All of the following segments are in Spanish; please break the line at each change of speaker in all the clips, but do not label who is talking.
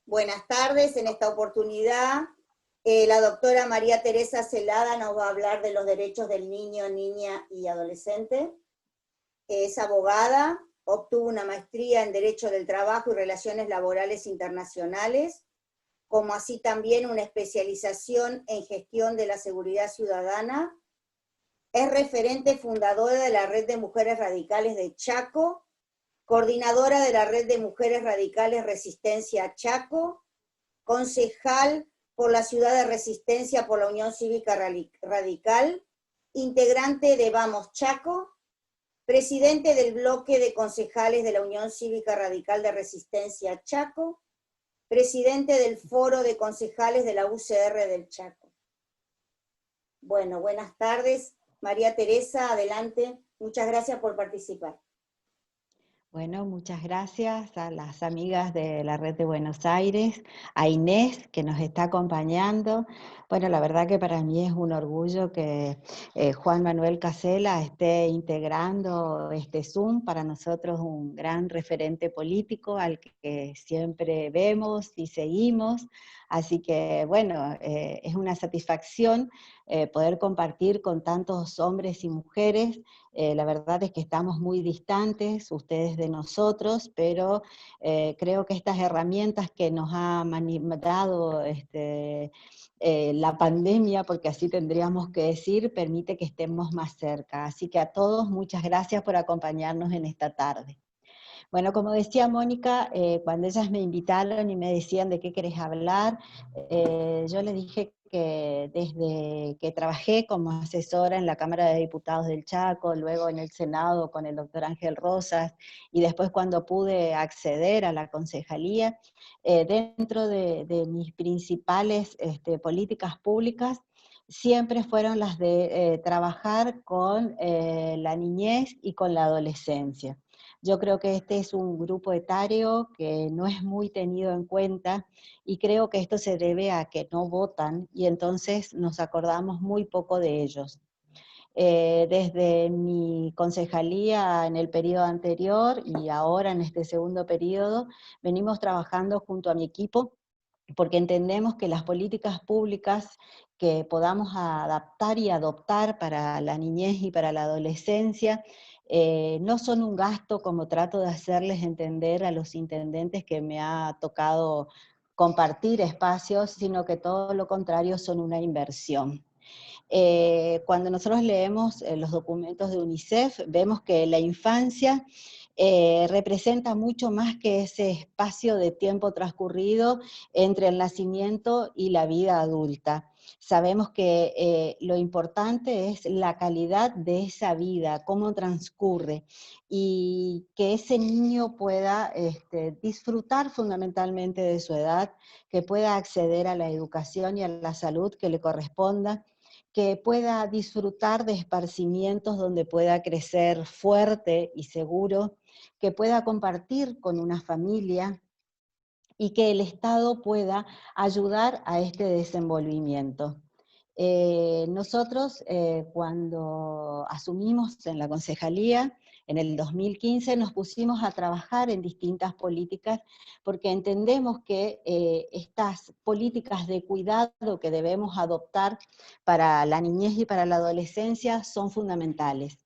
Buenas tardes. En esta oportunidad, la doctora María Teresa Celada nos va a hablar de los derechos del niño, niña y adolescente. Es abogada, obtuvo una maestría en Derecho del Trabajo y Relaciones Laborales Internacionales, como así también una especialización en Gestión de la Seguridad Ciudadana. Es referente fundadora de la Red de Mujeres Radicales de Chaco, coordinadora de la Red de Mujeres Radicales Resistencia Chaco, concejal por la Ciudad de Resistencia por la Unión Cívica Radical, integrante de Vamos Chaco, presidente del bloque de concejales de la Unión Cívica Radical de Resistencia Chaco, presidente del Foro de Concejales de la UCR del Chaco. Bueno, buenas tardes. María Teresa, adelante. Muchas gracias por participar.
Bueno, muchas gracias a las amigas de la Red de Buenos Aires, a Inés, que nos está acompañando. Bueno, la verdad que para mí es un orgullo que Juan Manuel Casela esté integrando este Zoom, para nosotros un gran referente político al que siempre vemos y seguimos. Así que, bueno, es una satisfacción poder compartir con tantos hombres y mujeres. La verdad es que estamos muy distantes, ustedes de nosotros, pero creo que estas herramientas que nos ha dado la pandemia, porque así tendríamos que decir, permite que estemos más cerca. Así que a todos, muchas gracias por acompañarnos en esta tarde. Bueno, como decía Mónica, cuando ellas me invitaron y me decían de qué querés hablar, yo les dije que desde que trabajé como asesora en la Cámara de Diputados del Chaco, luego en el Senado con el doctor Ángel Rosas, y después cuando pude acceder a la concejalía, dentro de mis principales políticas públicas, siempre fueron las de trabajar con la niñez y con la adolescencia. Yo creo que este es un grupo etario que no es muy tenido en cuenta, y creo que esto se debe a que no votan y entonces nos acordamos muy poco de ellos. Desde mi concejalía en el periodo anterior y ahora en este segundo periodo, venimos trabajando junto a mi equipo, porque entendemos que las políticas públicas que podamos adaptar y adoptar para la niñez y para la adolescencia no son un gasto, como trato de hacerles entender a los intendentes que me ha tocado compartir espacios, sino que todo lo contrario, son una inversión. Cuando nosotros leemos los documentos de UNICEF, vemos que la infancia representa mucho más que ese espacio de tiempo transcurrido entre el nacimiento y la vida adulta. Sabemos que lo importante es la calidad de esa vida, cómo transcurre, y que ese niño pueda disfrutar fundamentalmente de su edad, que pueda acceder a la educación y a la salud que le corresponda, que pueda disfrutar de esparcimientos donde pueda crecer fuerte y seguro, que pueda compartir con una familia y que el Estado pueda ayudar a este desenvolvimiento. Nosotros cuando asumimos en la concejalía, en el 2015, nos pusimos a trabajar en distintas políticas porque entendemos que estas políticas de cuidado que debemos adoptar para la niñez y para la adolescencia son fundamentales.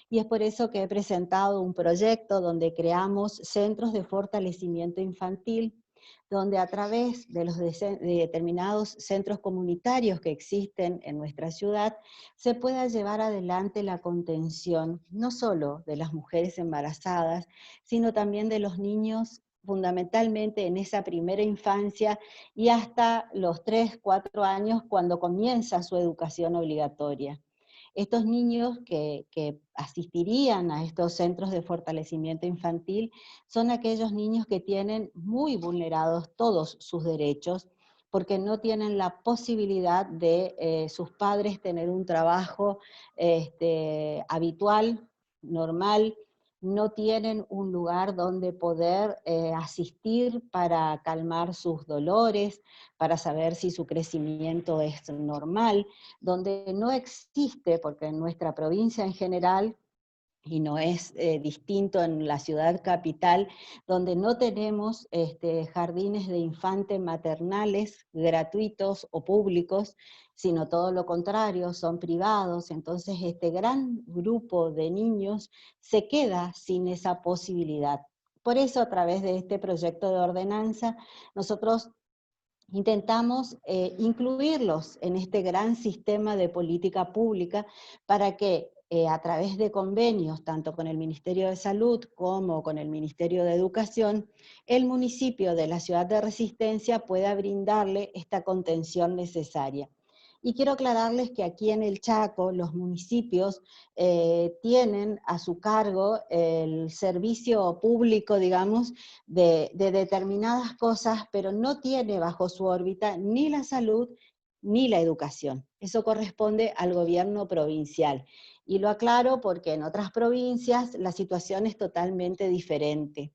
Y es por eso que he presentado un proyecto donde creamos centros de fortalecimiento infantil, donde a través de los determinados centros comunitarios que existen en nuestra ciudad, se pueda llevar adelante la contención, no solo de las mujeres embarazadas, sino también de los niños, fundamentalmente en esa primera infancia y hasta los 3, 4 años, cuando comienza su educación obligatoria. Estos niños que asistirían a estos centros de fortalecimiento infantil son aquellos niños que tienen muy vulnerados todos sus derechos, porque no tienen la posibilidad de sus padres tener un trabajo habitual, normal, no tienen un lugar donde poder asistir para calmar sus dolores, para saber si su crecimiento es normal, donde no existe, porque en nuestra provincia en general y no es distinto en la ciudad capital, donde no tenemos jardines de infante maternales gratuitos o públicos, sino todo lo contrario, son privados. Entonces este gran grupo de niños se queda sin esa posibilidad. Por eso, a través de este proyecto de ordenanza, nosotros intentamos incluirlos en este gran sistema de política pública para que a través de convenios, tanto con el Ministerio de Salud como con el Ministerio de Educación, el municipio de la ciudad de Resistencia pueda brindarle esta contención necesaria. Y quiero aclararles que aquí en el Chaco los municipios tienen a su cargo el servicio público, digamos, de determinadas cosas, pero no tiene bajo su órbita ni la salud ni la educación. Eso corresponde al gobierno provincial. Y lo aclaro porque en otras provincias la situación es totalmente diferente.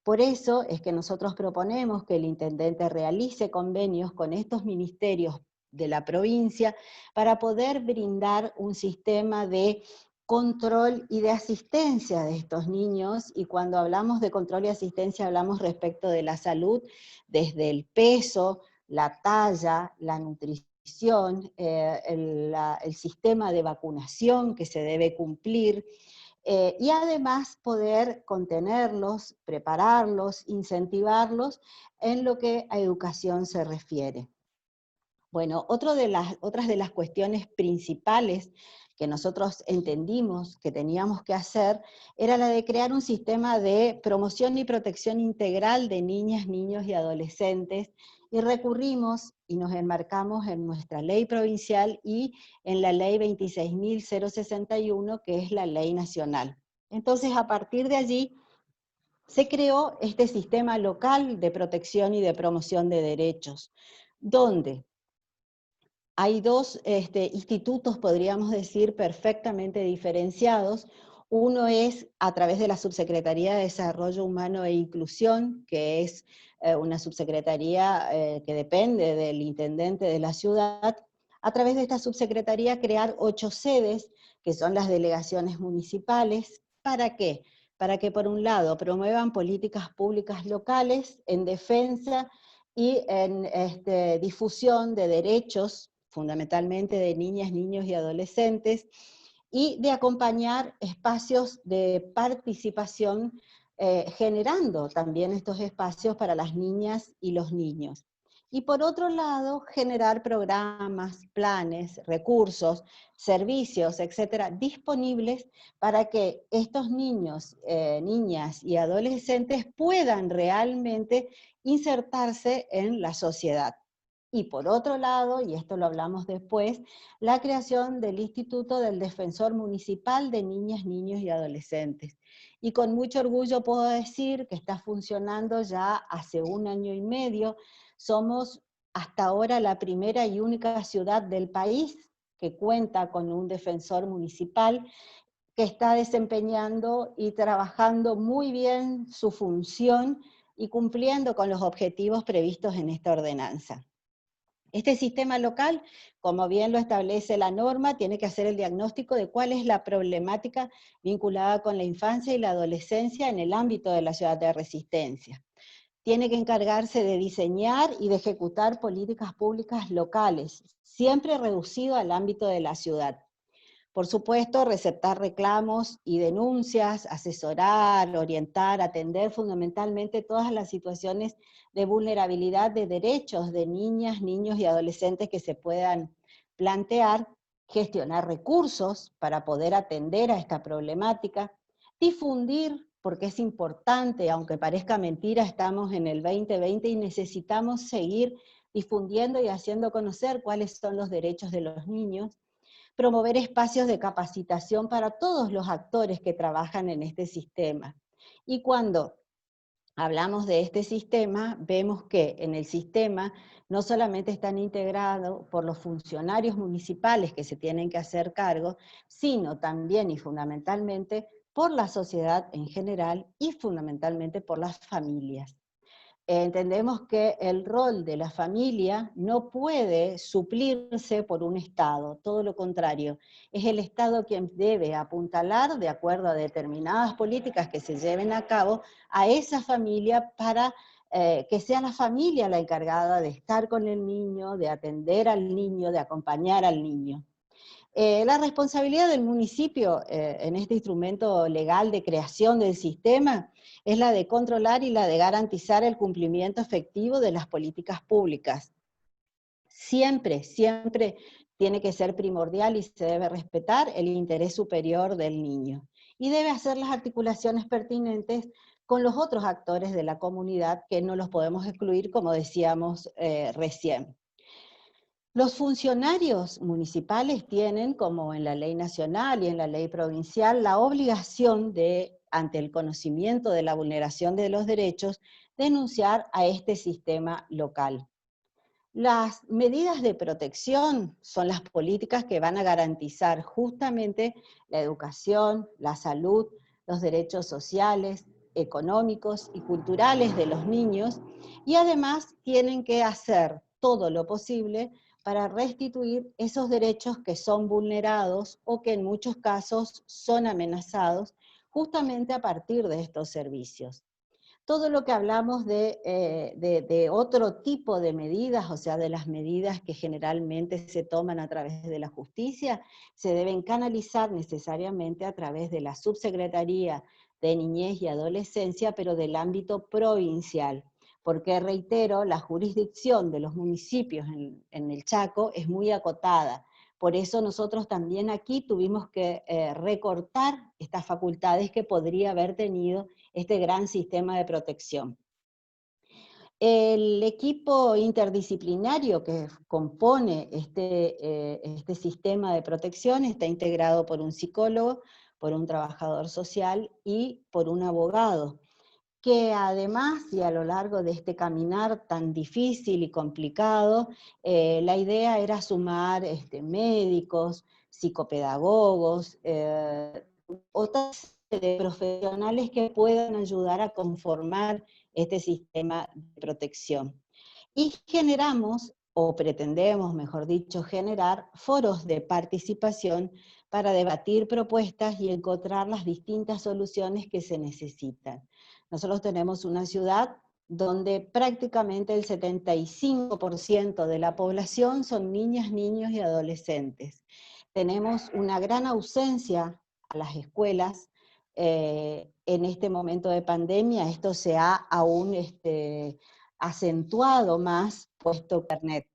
Por eso es que nosotros proponemos que el intendente realice convenios con estos ministerios de la provincia para poder brindar un sistema de control y de asistencia de estos niños, y cuando hablamos de control y asistencia hablamos respecto de la salud, desde el peso, la talla, la nutrición, el sistema de vacunación que se debe cumplir, y además poder contenerlos, prepararlos, incentivarlos en lo que a educación se refiere. Bueno, otras de las cuestiones principales que nosotros entendimos que teníamos que hacer era la de crear un sistema de promoción y protección integral de niñas, niños y adolescentes, y recurrimos y nos enmarcamos en nuestra ley provincial y en la ley 26.061, que es la ley nacional. Entonces, a partir de allí, se creó este sistema local de protección y de promoción de derechos, donde hay dos institutos, podríamos decir, perfectamente diferenciados. Uno es a través de la Subsecretaría de Desarrollo Humano e Inclusión, que es una subsecretaría que depende del intendente de la ciudad. A través de esta subsecretaría crear 8 sedes, que son las delegaciones municipales. ¿Para qué? Para que, por un lado, promuevan políticas públicas locales en defensa y en difusión de derechos, fundamentalmente de niñas, niños y adolescentes, y de acompañar espacios de participación, generando también estos espacios para las niñas y los niños. Y por otro lado, generar programas, planes, recursos, servicios, etcétera, disponibles para que estos niños, niñas y adolescentes puedan realmente insertarse en la sociedad. Y por otro lado, y esto lo hablamos después, la creación del Instituto del Defensor Municipal de Niñas, Niños y Adolescentes. Y con mucho orgullo puedo decir que está funcionando ya hace 1 año y medio. Somos hasta ahora la primera y única ciudad del país que cuenta con un defensor municipal que está desempeñando y trabajando muy bien su función y cumpliendo con los objetivos previstos en esta ordenanza. Este sistema local, como bien lo establece la norma, tiene que hacer el diagnóstico de cuál es la problemática vinculada con la infancia y la adolescencia en el ámbito de la ciudad de Resistencia. Tiene que encargarse de diseñar y de ejecutar políticas públicas locales, siempre reducido al ámbito de la ciudad. Por supuesto, receptar reclamos y denuncias, asesorar, orientar, atender fundamentalmente todas las situaciones de vulnerabilidad de derechos de niñas, niños y adolescentes que se puedan plantear, gestionar recursos para poder atender a esta problemática, difundir, porque es importante, aunque parezca mentira, estamos en el 2020 y necesitamos seguir difundiendo y haciendo conocer cuáles son los derechos de los niños, promover espacios de capacitación para todos los actores que trabajan en este sistema. Y cuando hablamos de este sistema, vemos que en el sistema no solamente están integrados por los funcionarios municipales que se tienen que hacer cargo, sino también y fundamentalmente por la sociedad en general y fundamentalmente por las familias. entendemos que el rol de la familia no puede suplirse por un Estado, todo lo contrario, es el Estado quien debe apuntalar, de acuerdo a determinadas políticas que se lleven a cabo, a esa familia para que sea la familia la encargada de estar con el niño, de atender al niño, de acompañar al niño. La responsabilidad del municipio en este instrumento legal de creación del sistema es la de controlar y la de garantizar el cumplimiento efectivo de las políticas públicas. Siempre, siempre tiene que ser primordial y se debe respetar el interés superior del niño. Y debe hacer las articulaciones pertinentes con los otros actores de la comunidad que no los podemos excluir, como decíamos recién. Los funcionarios municipales tienen, como en la ley nacional y en la ley provincial, la obligación de, ante el conocimiento de la vulneración de los derechos, denunciar a este sistema local. Las medidas de protección son las políticas que van a garantizar justamente la educación, la salud, los derechos sociales, económicos y culturales de los niños, y además tienen que hacer todo lo posible para restituir esos derechos que son vulnerados o que en muchos casos son amenazados justamente a partir de estos servicios. Todo lo que hablamos de otro tipo de medidas, o sea, de las medidas que generalmente se toman a través de la justicia, se deben canalizar necesariamente a través de la Subsecretaría de Niñez y Adolescencia, pero del ámbito provincial. Porque, reitero, la jurisdicción de los municipios en el Chaco es muy acotada. Por eso nosotros también aquí tuvimos que recortar estas facultades que podría haber tenido este gran sistema de protección. El equipo interdisciplinario que compone este sistema de protección está integrado por un psicólogo, por un trabajador social y por un abogado, que además, y a lo largo de este caminar tan difícil y complicado, la idea era sumar médicos, psicopedagogos, otras de profesionales que puedan ayudar a conformar este sistema de protección. Y generamos, o pretendemos, mejor dicho, generar foros de participación para debatir propuestas y encontrar las distintas soluciones que se necesitan. Nosotros tenemos una ciudad donde prácticamente el 75% de la población son niñas, niños y adolescentes. Tenemos una gran ausencia a las escuelas. En este momento de pandemia esto se ha aún acentuado más, puesto Internet.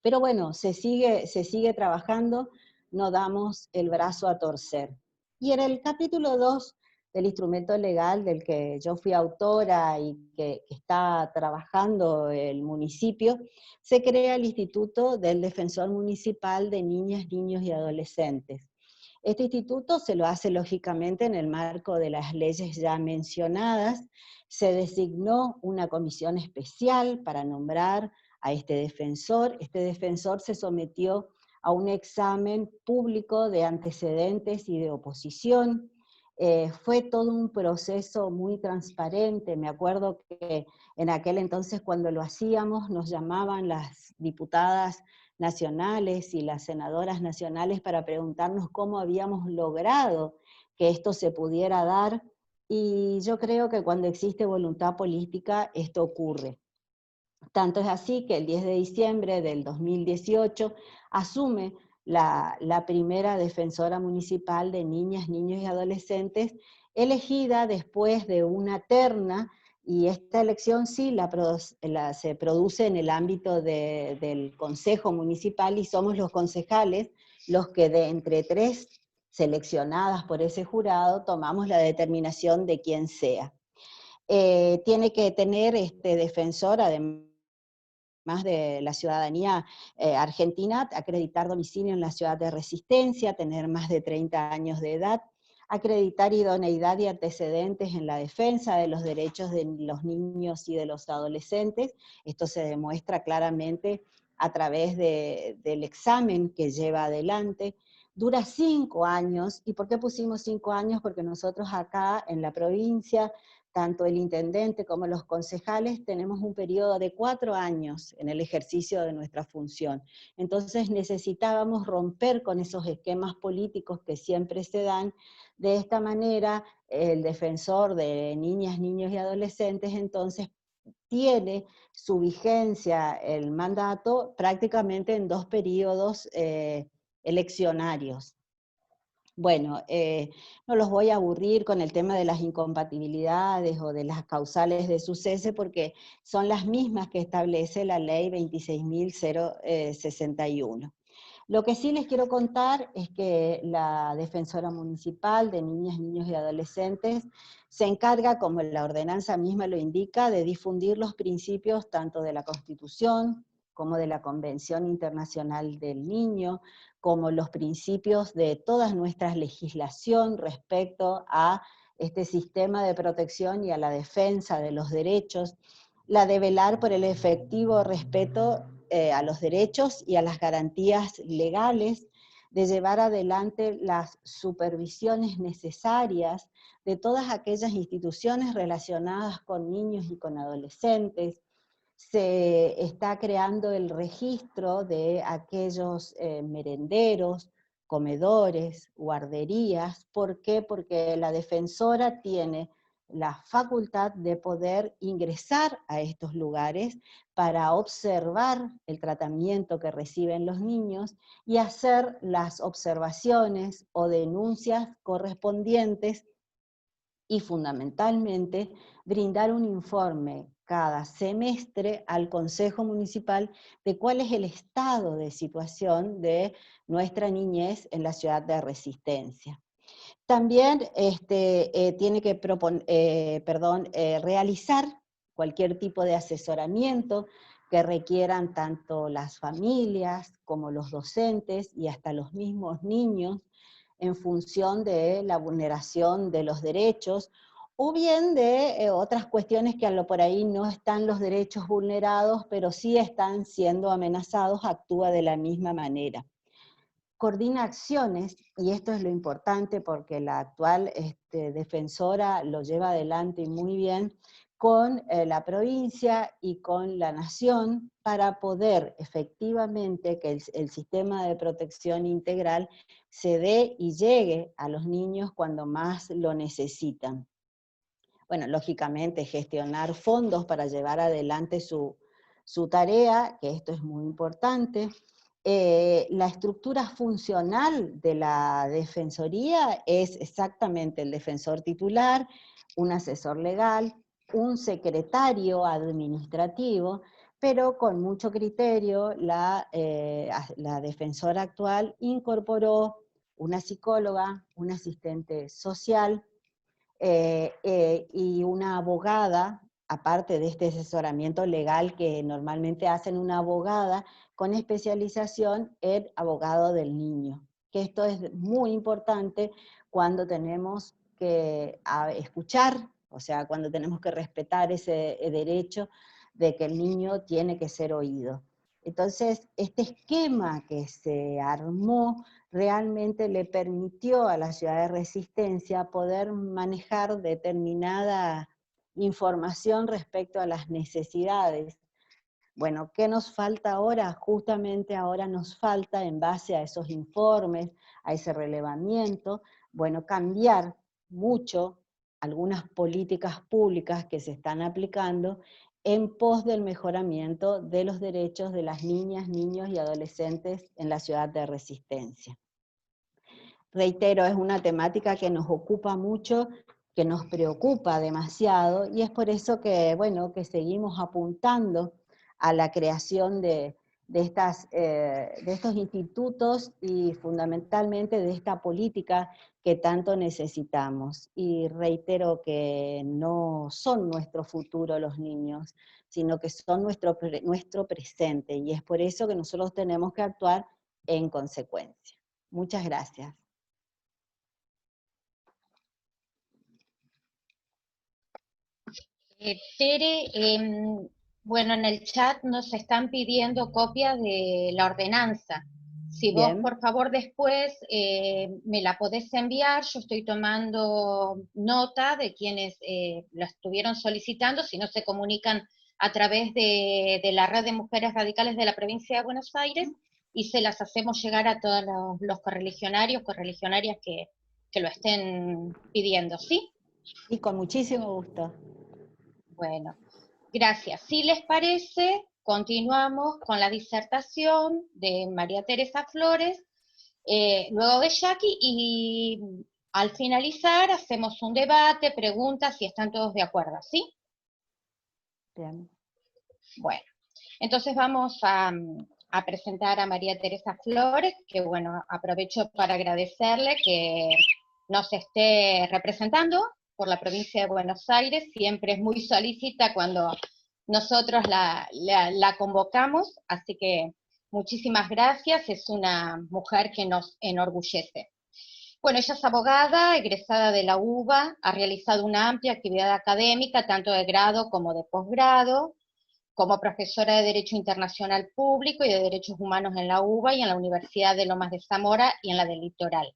Pero bueno, se sigue trabajando, no damos el brazo a torcer. Y en el capítulo 2 del instrumento legal del que yo fui autora y que está trabajando el municipio, se crea el Instituto del Defensor Municipal de Niñas, Niños y Adolescentes. Este instituto se lo hace lógicamente en el marco de las leyes ya mencionadas. Se designó una comisión especial para nombrar a este defensor. Este defensor se sometió a un examen público de antecedentes y de oposición. Fue todo un proceso muy transparente. Me acuerdo que en aquel entonces cuando lo hacíamos nos llamaban las diputadas nacionales y las senadoras nacionales para preguntarnos cómo habíamos logrado que esto se pudiera dar, y yo creo que cuando existe voluntad política esto ocurre. Tanto es así que el 10 de diciembre del 2018 asume la primera defensora municipal de niñas, niños y adolescentes, elegida después de una terna, y esta elección sí se produce en el ámbito del Consejo Municipal, y somos los concejales los que de entre 3 seleccionadas por ese jurado tomamos la determinación de quién sea. Tiene que tener este defensor, además de la ciudadanía argentina, acreditar domicilio en la ciudad de resistencia, tener más de 30 años de edad, acreditar idoneidad y antecedentes en la defensa de los derechos de los niños y de los adolescentes. Esto se demuestra claramente a través del examen que lleva adelante. Dura 5 años, ¿y por qué pusimos 5 años? Porque nosotros acá en la provincia tanto el intendente como los concejales tenemos un periodo de 4 años en el ejercicio de nuestra función. Entonces necesitábamos romper con esos esquemas políticos que siempre se dan. De esta manera, el defensor de niñas, niños y adolescentes entonces tiene su vigencia el mandato prácticamente en 2 periodos eleccionarios. Bueno, no los voy a aburrir con el tema de las incompatibilidades o de las causales de su cese, porque son las mismas que establece la ley 26.061. Lo que sí les quiero contar es que la Defensora Municipal de Niñas, Niños y Adolescentes se encarga, como la ordenanza misma lo indica, de difundir los principios tanto de la Constitución como de la Convención Internacional del Niño, como los principios de toda nuestra legislación respecto a este sistema de protección y a la defensa de los derechos, la de velar por el efectivo respeto a los derechos y a las garantías legales, de llevar adelante las supervisiones necesarias de todas aquellas instituciones relacionadas con niños y con adolescentes. Se está creando el registro de aquellos merenderos, comedores, guarderías. ¿Por qué? Porque la defensora tiene la facultad de poder ingresar a estos lugares para observar el tratamiento que reciben los niños y hacer las observaciones o denuncias correspondientes y fundamentalmente brindar un informe cada semestre al Consejo Municipal de cuál es el estado de situación de nuestra niñez en la ciudad de Resistencia. También tiene que realizar cualquier tipo de asesoramiento que requieran tanto las familias como los docentes y hasta los mismos niños en función de la vulneración de los derechos, o bien de otras cuestiones que por ahí no están los derechos vulnerados, pero sí están siendo amenazados, actúa de la misma manera. Coordina acciones, y esto es lo importante porque la actual defensora lo lleva adelante muy bien, con la provincia y con la nación para poder efectivamente que el sistema de protección integral se dé y llegue a los niños cuando más lo necesitan. Bueno, lógicamente gestionar fondos para llevar adelante su tarea, que esto es muy importante. La estructura funcional de la defensoría es exactamente el defensor titular, un asesor legal, un secretario administrativo, pero con mucho criterio la defensora actual incorporó una psicóloga, un asistente social, y una abogada, aparte de este asesoramiento legal que normalmente hacen una abogada con especialización en abogado del niño, que esto es muy importante cuando tenemos que escuchar, o sea, cuando tenemos que respetar ese derecho de que el niño tiene que ser oído. Entonces, este esquema que se armó realmente le permitió a la ciudad de Resistencia poder manejar determinada información respecto a las necesidades. Bueno, ¿qué nos falta ahora? Justamente ahora nos falta, en base a esos informes, a ese relevamiento, bueno, cambiar mucho algunas políticas públicas que se están aplicando en pos del mejoramiento de los derechos de las niñas, niños y adolescentes en la ciudad de Resistencia. Reitero, es una temática que nos ocupa mucho, que nos preocupa demasiado, y es por eso que, bueno, que seguimos apuntando a la creación de estos institutos y fundamentalmente de esta política que tanto necesitamos. Y reitero que no son nuestro futuro los niños, sino que son nuestro presente, y es por eso que nosotros tenemos que actuar en consecuencia. Muchas gracias.
Tere, bueno, en el chat nos están pidiendo copias de la ordenanza. Si vos,
Bien.
por favor, después me la podés enviar, yo estoy tomando nota de quienes la estuvieron solicitando, si no se comunican a través de la Red de Mujeres Radicales de la Provincia de Buenos Aires, y se las hacemos llegar a todos los correligionarios, correligionarias que lo estén pidiendo, ¿sí?
Y con muchísimo gusto.
Bueno, gracias. Si les parece, continuamos con la disertación de María Teresa Flores, luego de Jackie, y al finalizar hacemos un debate, preguntas, si están todos de acuerdo, ¿sí?
Bien.
Bueno, entonces vamos a presentar a María Teresa Flores, que bueno, aprovecho para agradecerle que nos esté representando por la provincia de Buenos Aires, siempre es muy solícita cuando nosotros la convocamos, así que muchísimas gracias, es una mujer que nos enorgullece. Bueno, ella es abogada, egresada de la UBA, ha realizado una amplia actividad académica, tanto de grado como de posgrado, como profesora de Derecho Internacional Público y de Derechos Humanos en la UBA y en la Universidad de Lomas de Zamora y en la del Litoral.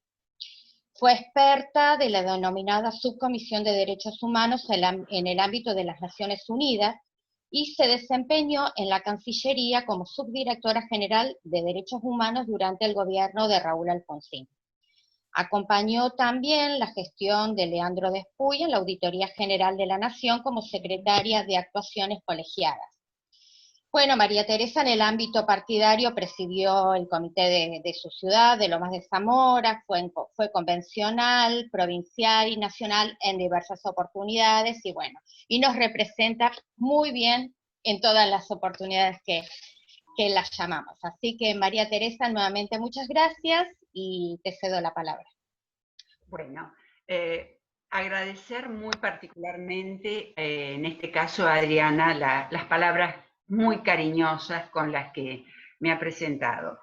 Fue experta de la denominada Subcomisión de Derechos Humanos en el ámbito de las Naciones Unidas y se desempeñó en la Cancillería como subdirectora general de Derechos Humanos durante el gobierno de Raúl Alfonsín. Acompañó también la gestión de Leandro Despuy en la Auditoría General de la Nación como secretaria de Actuaciones Colegiadas. Bueno, María Teresa en el ámbito partidario presidió el comité de su ciudad, de Lomas de Zamora, fue convencional, provincial y nacional en diversas oportunidades, y bueno, y nos representa muy bien en todas las oportunidades que las llamamos. Así que María Teresa, nuevamente muchas gracias y te cedo la palabra.
Bueno, agradecer muy particularmente, en este caso a Adriana, las palabras muy cariñosas con las que me ha presentado.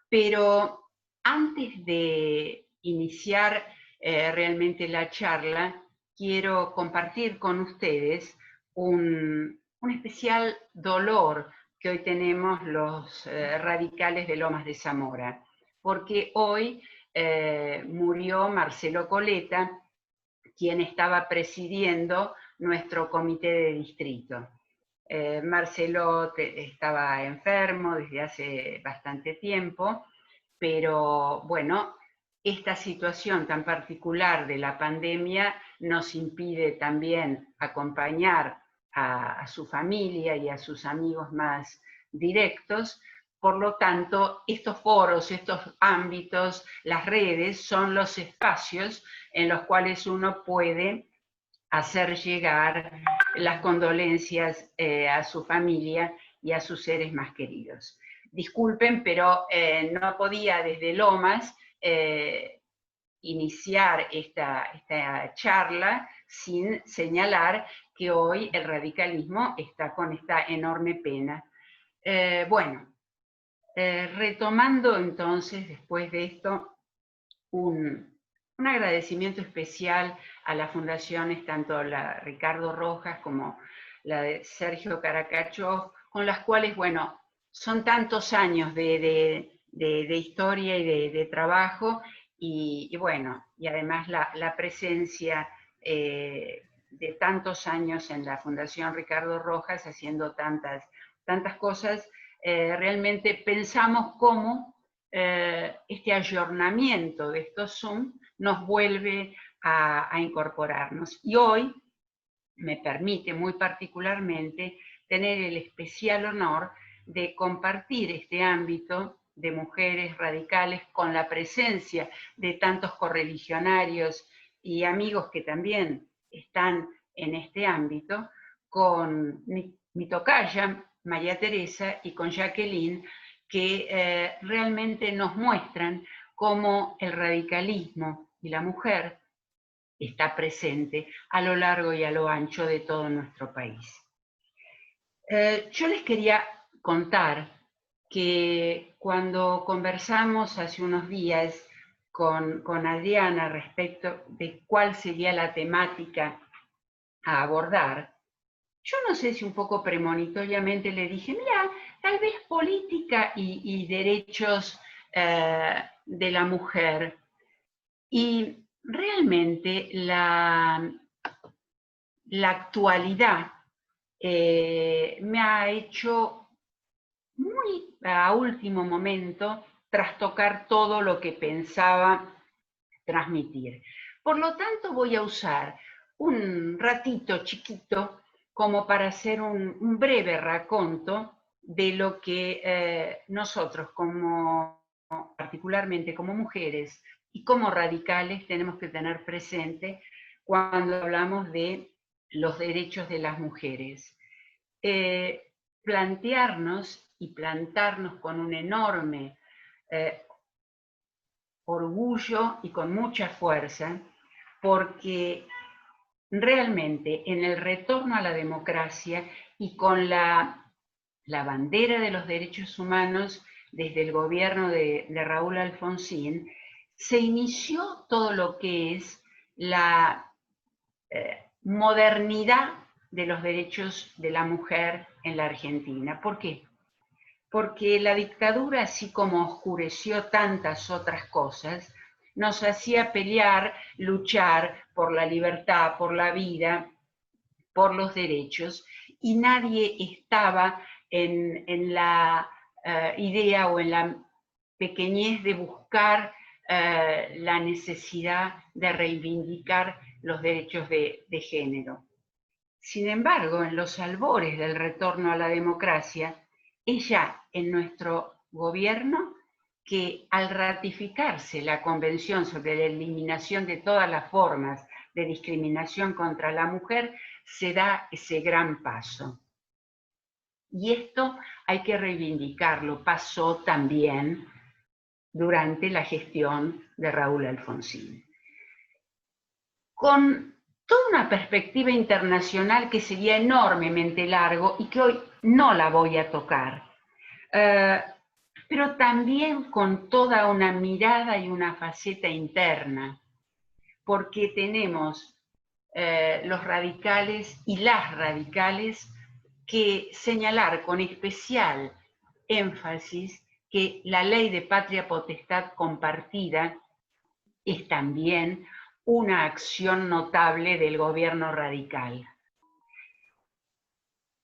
Pero antes de iniciar realmente la charla, quiero compartir con ustedes un especial dolor que hoy tenemos los radicales de Lomas de Zamora, porque hoy murió Marcelo Coleta, quien estaba presidiendo nuestro comité de distrito. Marcelo estaba enfermo desde hace bastante tiempo, pero bueno, esta situación tan particular de la pandemia nos impide también acompañar a su familia y a sus amigos más directos. Por lo tanto, estos foros, estos ámbitos, las redes son los espacios en los cuales uno puede hacer llegar las condolencias a su familia y a sus seres más queridos. Disculpen, pero no podía desde Lomas iniciar esta charla sin señalar que hoy el radicalismo está con esta enorme pena. Bueno, retomando entonces después de esto un agradecimiento especial a las fundaciones, tanto la Ricardo Rojas como la de Sergio Caracachov, con las cuales, bueno, son tantos años de historia y de trabajo, y bueno, y además la presencia de tantos años en la Fundación Ricardo Rojas haciendo tantas cosas, realmente pensamos cómo este ayornamiento de estos Zoom nos vuelve a incorporarnos. Y hoy me permite muy particularmente tener el especial honor de compartir este ámbito de mujeres radicales con la presencia de tantos correligionarios y amigos que también están en este ámbito, con mi tocaya, María Teresa, y con Jacqueline, que realmente nos muestran cómo el radicalismo y la mujer está presente a lo largo y a lo ancho de todo nuestro país. Yo les quería contar que cuando conversamos hace unos días con Adriana respecto de cuál sería la temática a abordar, yo no sé si un poco premonitoriamente le dije, mira, tal vez política y derechos de la mujer. Y realmente la actualidad me ha hecho muy a último momento trastocar todo lo que pensaba transmitir. Por lo tanto, voy a usar un ratito chiquito como para hacer un breve raconto de lo que nosotros, particularmente como mujeres y como radicales, tenemos que tener presente cuando hablamos de los derechos de las mujeres. Plantearnos y plantarnos con un enorme orgullo y con mucha fuerza, porque realmente en el retorno a la democracia y con la bandera de los derechos humanos desde el gobierno de Raúl Alfonsín, se inició todo lo que es la modernidad de los derechos de la mujer en la Argentina. ¿Por qué? Porque la dictadura, así como oscureció tantas otras cosas, nos hacía pelear, luchar por la libertad, por la vida, por los derechos, y nadie estaba en la idea o en la pequeñez de buscar la necesidad de reivindicar los derechos de género. Sin embargo, en los albores del retorno a la democracia, es ya en nuestro gobierno que al ratificarse la Convención sobre la eliminación de todas las formas de discriminación contra la mujer, se da ese gran paso. Y esto hay que reivindicarlo, pasó también durante la gestión de Raúl Alfonsín. Con toda una perspectiva internacional que sería enormemente largo y que hoy no la voy a tocar, pero también con toda una mirada y una faceta interna, porque tenemos los radicales y las radicales que señalar con especial énfasis que la ley de patria potestad compartida es también una acción notable del gobierno radical.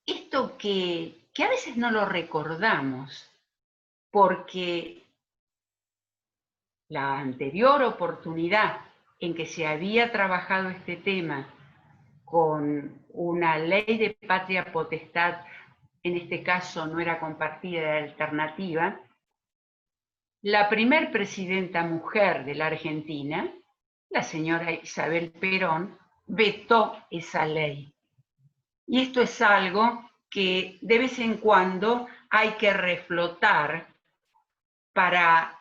Esto que a veces no lo recordamos, porque la anterior oportunidad en que se había trabajado este tema con una ley de patria potestad, en este caso no era compartida, era alternativa, la primer presidenta mujer de la Argentina, la señora Isabel Perón, vetó esa ley. Y esto es algo que de vez en cuando hay que reflotar para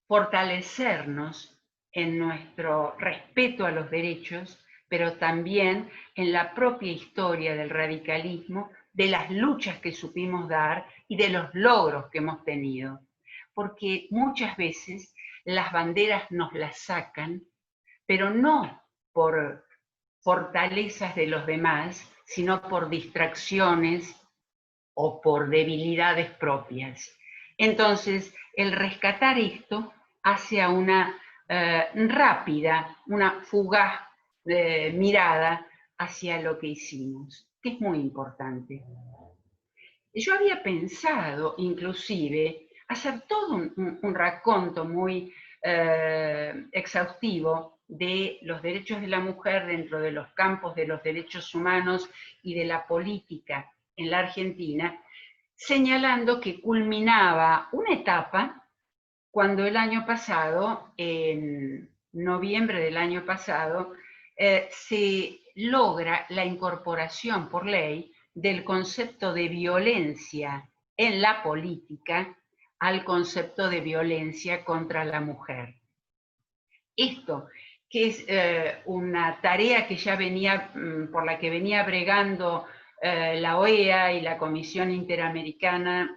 fortalecernos en nuestro respeto a los derechos, pero también en la propia historia del radicalismo, de las luchas que supimos dar y de los logros que hemos tenido. Porque muchas veces las banderas nos las sacan, pero no por fortalezas de los demás, sino por distracciones o por debilidades propias. Entonces, el rescatar esto hace a una rápida, una fugaz mirada hacia lo que hicimos, que es muy importante. Yo había pensado, inclusive, hacer todo un raconto muy exhaustivo de los derechos de la mujer dentro de los campos de los derechos humanos y de la política en la Argentina, señalando que culminaba una etapa cuando el año pasado, en noviembre del año pasado, se logra la incorporación por ley del concepto de violencia en la política al concepto de violencia contra la mujer. Esto, que es una tarea que ya venía, por la que venía bregando la OEA y la Comisión Interamericana,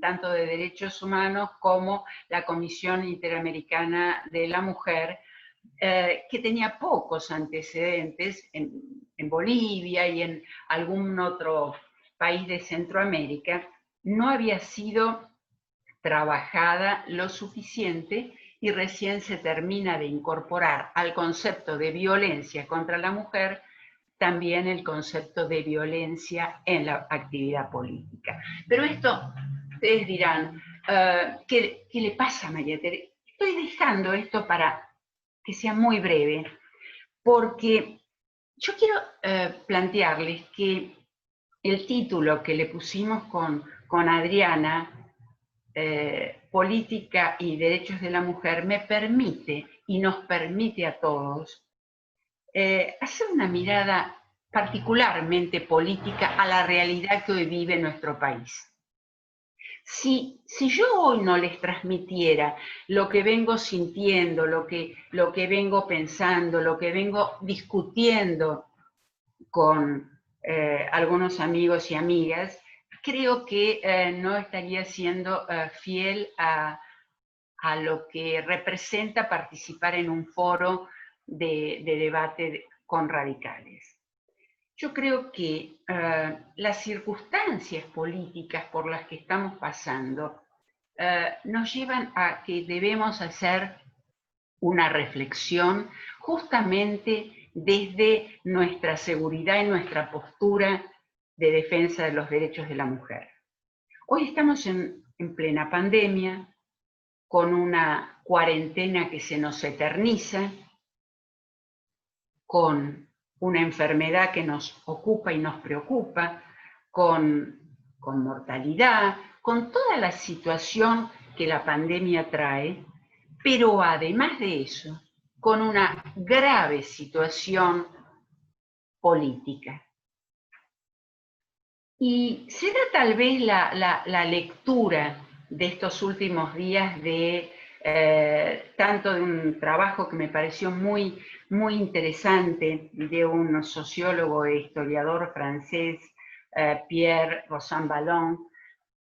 tanto de Derechos Humanos como la Comisión Interamericana de la Mujer, que tenía pocos antecedentes en Bolivia y en algún otro país de Centroamérica, no había sido trabajada lo suficiente y recién se termina de incorporar al concepto de violencia contra la mujer también el concepto de violencia en la actividad política. Pero esto, ustedes dirán, ¿qué le pasa a María Teresa? Estoy dejando esto para que sea muy breve, porque yo quiero plantearles que el título que le pusimos con Adriana, Política y Derechos de la Mujer, me permite y nos permite a todos hacer una mirada particularmente política a la realidad que hoy vive nuestro país. Si yo hoy no les transmitiera lo que vengo sintiendo, lo que vengo pensando, lo que vengo discutiendo con algunos amigos y amigas, creo que no estaría siendo fiel a lo que representa participar en un foro de debate con radicales. Yo creo que las circunstancias políticas por las que estamos pasando nos llevan a que debemos hacer una reflexión justamente desde nuestra seguridad y nuestra postura de defensa de los derechos de la mujer. Hoy estamos en plena pandemia, con una cuarentena que se nos eterniza, con una enfermedad que nos ocupa y nos preocupa, con mortalidad, con toda la situación que la pandemia trae, pero además de eso, con una grave situación política. Y será tal vez la lectura de estos últimos días de tanto de un trabajo que me pareció muy interesante de un sociólogo e historiador francés, Pierre Rosanvallon,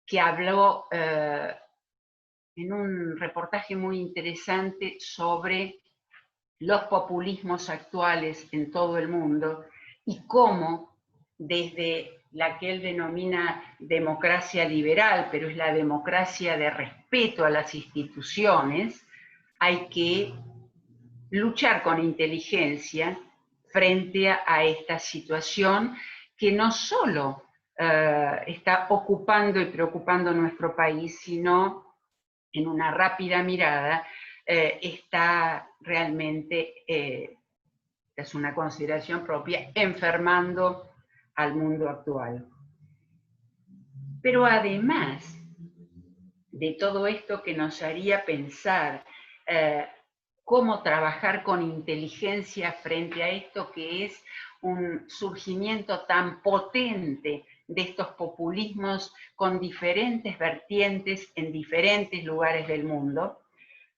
que habló en un reportaje muy interesante sobre los populismos actuales en todo el mundo y cómo desde la que él denomina democracia liberal, pero es la democracia de respeto a las instituciones, hay que luchar con inteligencia frente a esta situación que no solo está ocupando y preocupando nuestro país, sino en una rápida mirada está realmente, es una consideración propia, enfermando al mundo actual. Pero además de todo esto que nos haría pensar cómo trabajar con inteligencia frente a esto que es un surgimiento tan potente de estos populismos con diferentes vertientes en diferentes lugares del mundo,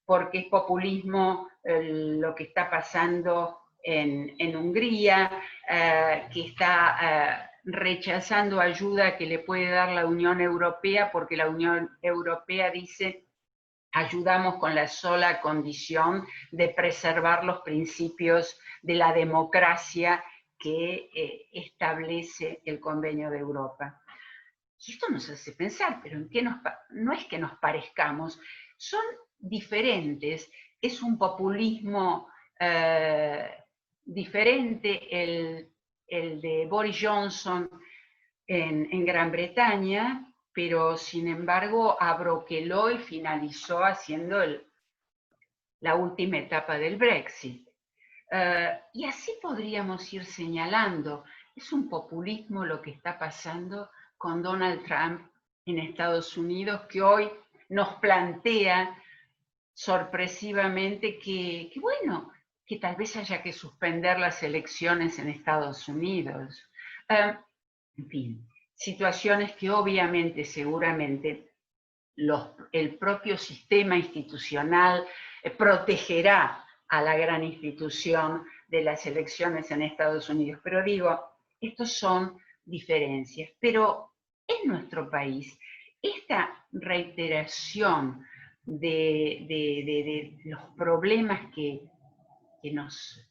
porque es populismo lo que está pasando en Hungría, que está rechazando ayuda que le puede dar la Unión Europea, porque la Unión Europea dice ayudamos con la sola condición de preservar los principios de la democracia que establece el Convenio de Europa. Y esto nos hace pensar, pero ¿en qué no es que nos parezcamos? Son diferentes, es un populismo diferente el de Boris Johnson en Gran Bretaña, pero sin embargo abroqueló y finalizó haciendo la última etapa del Brexit. Y así podríamos ir señalando, es un populismo lo que está pasando con Donald Trump en Estados Unidos, que hoy nos plantea sorpresivamente que bueno, que tal vez haya que suspender las elecciones en Estados Unidos. En fin, situaciones que obviamente, seguramente, el propio sistema institucional protegerá a la gran institución de las elecciones en Estados Unidos. Pero digo, estos son diferencias. Pero en nuestro país, esta reiteración de los problemas que nos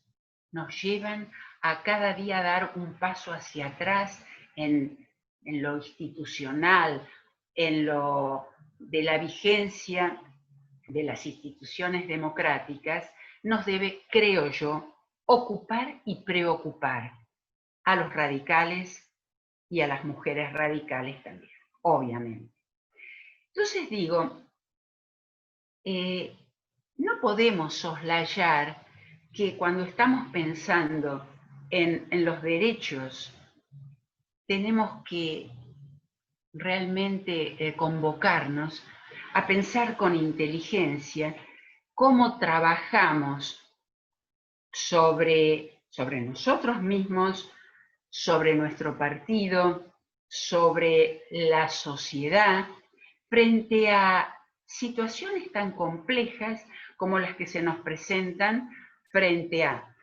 llevan a cada día dar un paso hacia atrás en lo institucional, en lo de la vigencia de las instituciones democráticas nos debe, creo yo, ocupar y preocupar a los radicales y a las mujeres radicales también, obviamente. Entonces digo, no podemos soslayar que cuando estamos pensando en los derechos, tenemos que realmente convocarnos a pensar con inteligencia cómo trabajamos sobre nosotros mismos, sobre nuestro partido, sobre la sociedad, frente a situaciones tan complejas como las que se nos presentan frente a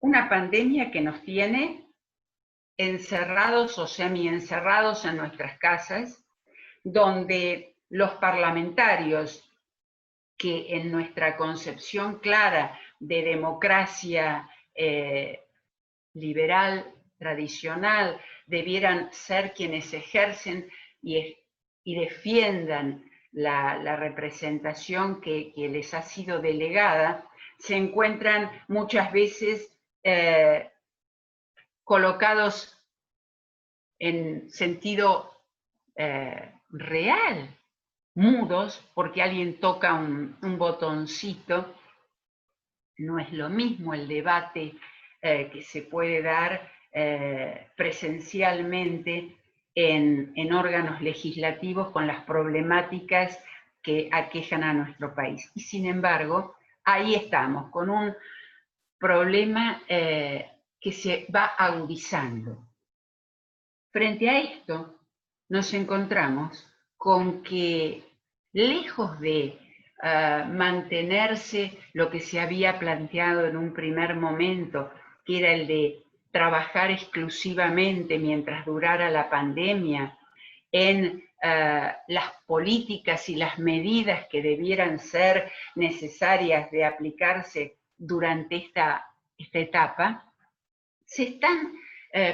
una pandemia que nos tiene encerrados o semi-encerrados en nuestras casas, donde los parlamentarios que en nuestra concepción clara de democracia liberal, tradicional, debieran ser quienes ejercen y defiendan la representación que les ha sido delegada, se encuentran muchas veces colocados en sentido real, mudos, porque alguien toca un botoncito. No es lo mismo el debate que se puede dar presencialmente en órganos legislativos con las problemáticas que aquejan a nuestro país. Y sin embargo, ahí estamos, con un problema que se va agudizando. Frente a esto, nos encontramos con que, lejos de mantenerse lo que se había planteado en un primer momento, que era el de trabajar exclusivamente mientras durara la pandemia en las políticas y las medidas que debieran ser necesarias de aplicarse durante esta etapa, se están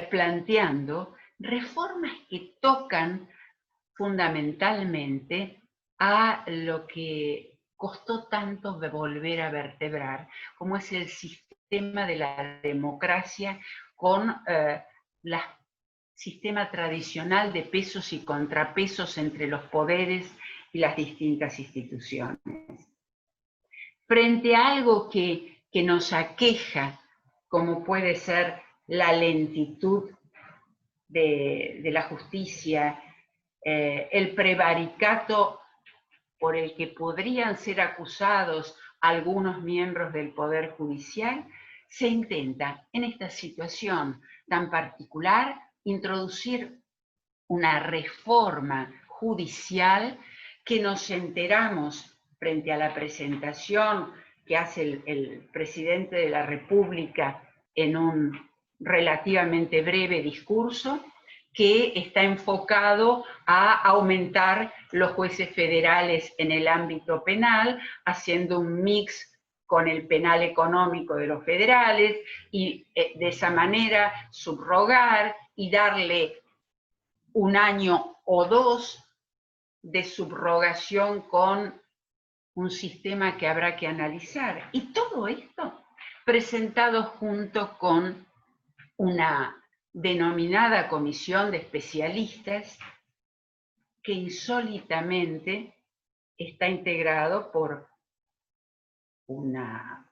planteando reformas que tocan fundamentalmente a lo que costó tanto de volver a vertebrar, como es el sistema de la democracia con el sistema tradicional de pesos y contrapesos entre los poderes y las distintas instituciones. Frente a algo que nos aqueja, como puede ser la lentitud de la justicia, el prevaricato por el que podrían ser acusados algunos miembros del Poder Judicial, se intenta en esta situación tan particular introducir una reforma judicial que nos enteramos frente a la presentación que hace el presidente de la República en un relativamente breve discurso, que está enfocado a aumentar los jueces federales en el ámbito penal, haciendo un mix con el penal económico de los federales, y de esa manera subrogar y darle un año o dos de subrogación con un sistema que habrá que analizar. Y todo esto presentado junto con una denominada comisión de especialistas que insólitamente está integrado por una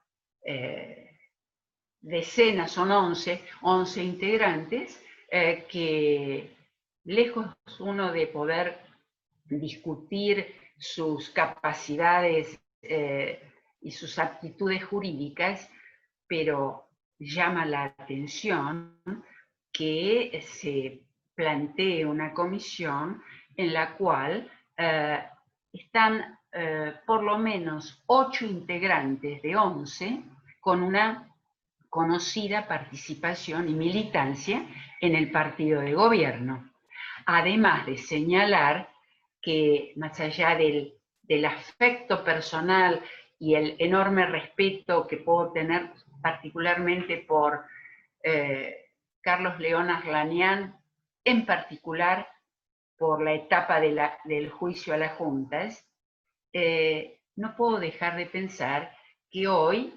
decena, son 11 integrantes, que lejos uno de poder discutir sus capacidades y sus aptitudes jurídicas, pero llama la atención que se plantee una comisión en la cual están por lo menos 8 integrantes de 11 con una conocida participación y militancia en el partido de gobierno. Además de señalar que, más allá del afecto personal y el enorme respeto que puedo tener particularmente por Carlos León Arlanián, en particular por la etapa del juicio a las juntas, no puedo dejar de pensar que hoy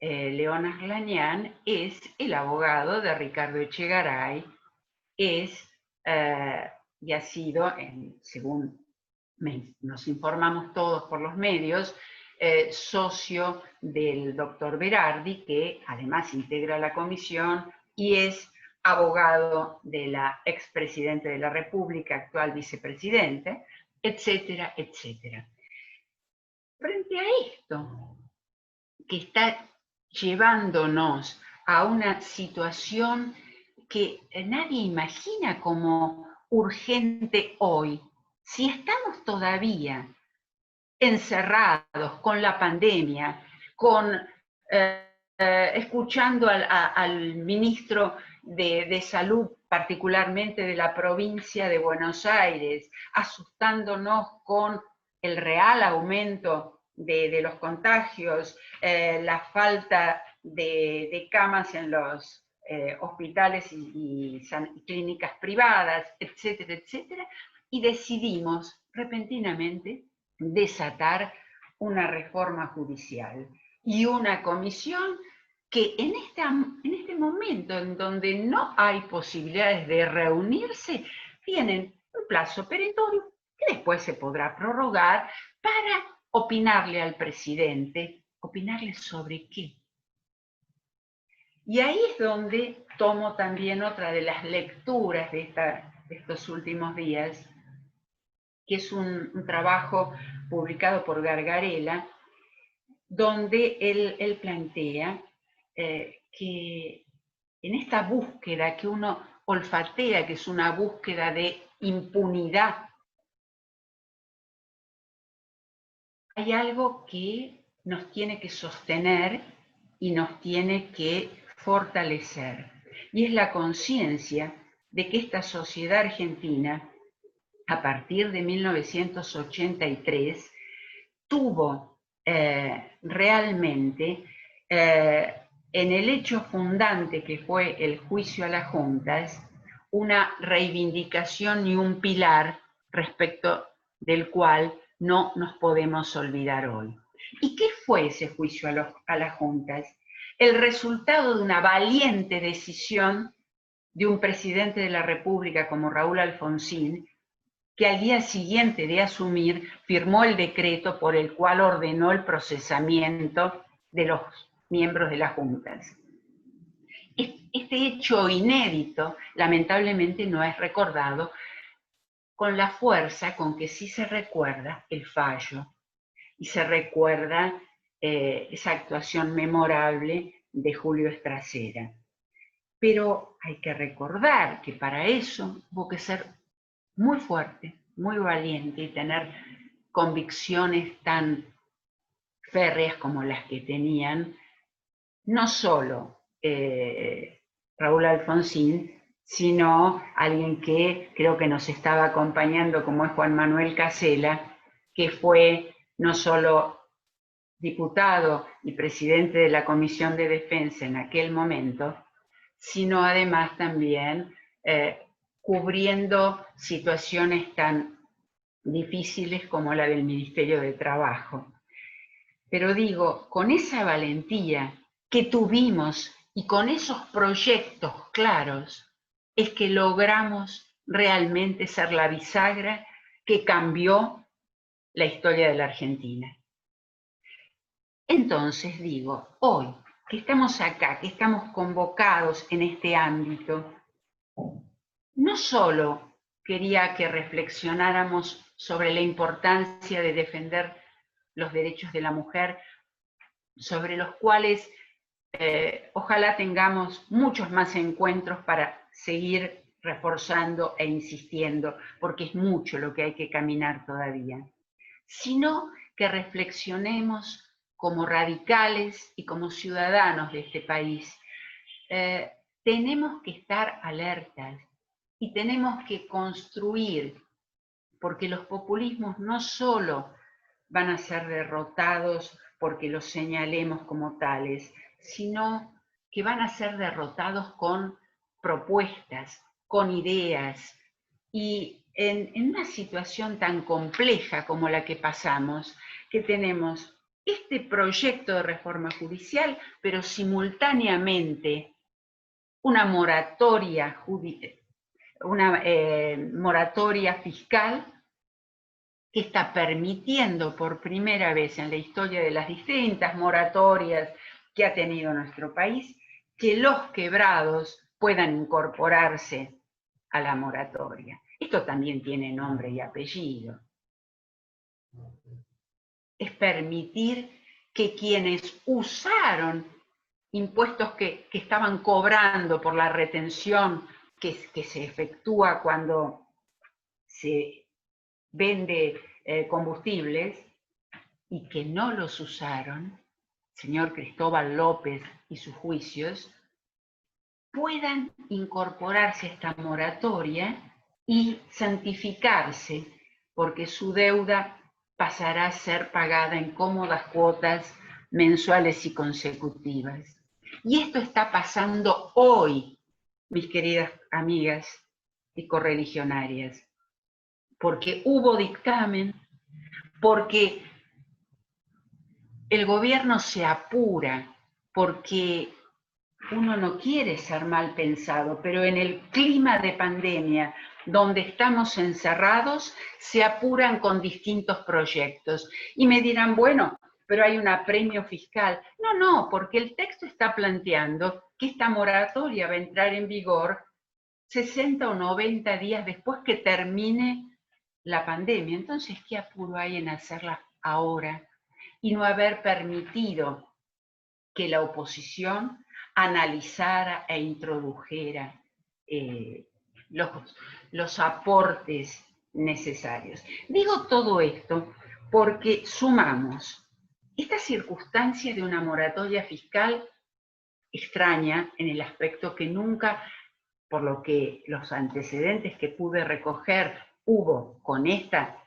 León Arlañán es el abogado de Ricardo Echegaray, es y ha sido, según nos informamos todos por los medios, socio del doctor Berardi, que además integra la comisión y es abogado de la expresidente de la República, actual vicepresidente, etcétera, etcétera. Frente a esto, que está llevándonos a una situación que nadie imagina como urgente hoy, si estamos todavía encerrados con la pandemia, escuchando al ministro de Salud, particularmente de la provincia de Buenos Aires, asustándonos con el real aumento de los contagios, la falta de camas en los hospitales y clínicas privadas, etcétera, etcétera, y decidimos repentinamente desatar una reforma judicial y una comisión que en este momento en donde no hay posibilidades de reunirse, tienen un plazo perentorio que después se podrá prorrogar para opinarle al presidente. ¿Opinarle sobre qué? Y ahí es donde tomo también otra de las lecturas de estos últimos días, que es un trabajo publicado por Gargarella, donde él plantea que en esta búsqueda que uno olfatea, que es una búsqueda de impunidad, hay algo que nos tiene que sostener y nos tiene que fortalecer, y es la conciencia de que esta sociedad argentina, a partir de 1983, tuvo realmente en el hecho fundante que fue el juicio a las juntas, una reivindicación y un pilar respecto del cual no nos podemos olvidar hoy. ¿Y qué fue ese juicio a las juntas? El resultado de una valiente decisión de un presidente de la República como Raúl Alfonsín, que al día siguiente de asumir firmó el decreto por el cual ordenó el procesamiento de los miembros de las juntas. Este hecho inédito, lamentablemente, no es recordado con la fuerza con que sí se recuerda el fallo y se recuerda esa actuación memorable de Julio Estracera. Pero hay que recordar que para eso hubo que ser muy fuerte, muy valiente y tener convicciones tan férreas como las que tenían no solo Raúl Alfonsín, sino alguien que creo que nos estaba acompañando, como es Juan Manuel Casella, que fue no solo diputado y presidente de la Comisión de Defensa en aquel momento, sino además también cubriendo situaciones tan difíciles como la del Ministerio de Trabajo. Pero digo, con esa valentía que tuvimos y con esos proyectos claros, es que logramos realmente ser la bisagra que cambió la historia de la Argentina. Entonces digo, hoy que estamos acá, que estamos convocados en este ámbito, no solo quería que reflexionáramos sobre la importancia de defender los derechos de la mujer, sobre los cuales ojalá tengamos muchos más encuentros para seguir reforzando e insistiendo, porque es mucho lo que hay que caminar todavía, sino que reflexionemos como radicales y como ciudadanos de este país. Tenemos que estar alertas y tenemos que construir, porque los populismos no solo van a ser derrotados porque los señalemos como tales, sino que van a ser derrotados con propuestas, con ideas, y en una situación tan compleja como la que pasamos, que tenemos este proyecto de reforma judicial, pero simultáneamente una moratoria fiscal que está permitiendo por primera vez en la historia de las distintas moratorias que ha tenido nuestro país, que los quebrados puedan incorporarse a la moratoria. Esto también tiene nombre y apellido. Es permitir que quienes usaron impuestos que estaban cobrando por la retención que se efectúa cuando se vende combustibles y que no los usaron, señor Cristóbal López y sus juicios, puedan incorporarse a esta moratoria y santificarse, porque su deuda pasará a ser pagada en cómodas cuotas mensuales y consecutivas. Y esto está pasando hoy, mis queridas amigas y correligionarias, porque hubo dictamen, porque el gobierno se apura, porque uno no quiere ser mal pensado, pero en el clima de pandemia donde estamos encerrados, se apuran con distintos proyectos. Y me dirán, bueno, pero hay un apremio fiscal. No, porque el texto está planteando que esta moratoria va a entrar en vigor 60 o 90 días después que termine la pandemia. Entonces, ¿qué apuro hay en hacerla ahora y no haber permitido que la oposición analizara e introdujera los aportes necesarios? Digo todo esto porque sumamos esta circunstancia de una moratoria fiscal extraña en el aspecto que nunca, por lo que los antecedentes que pude recoger, hubo con esta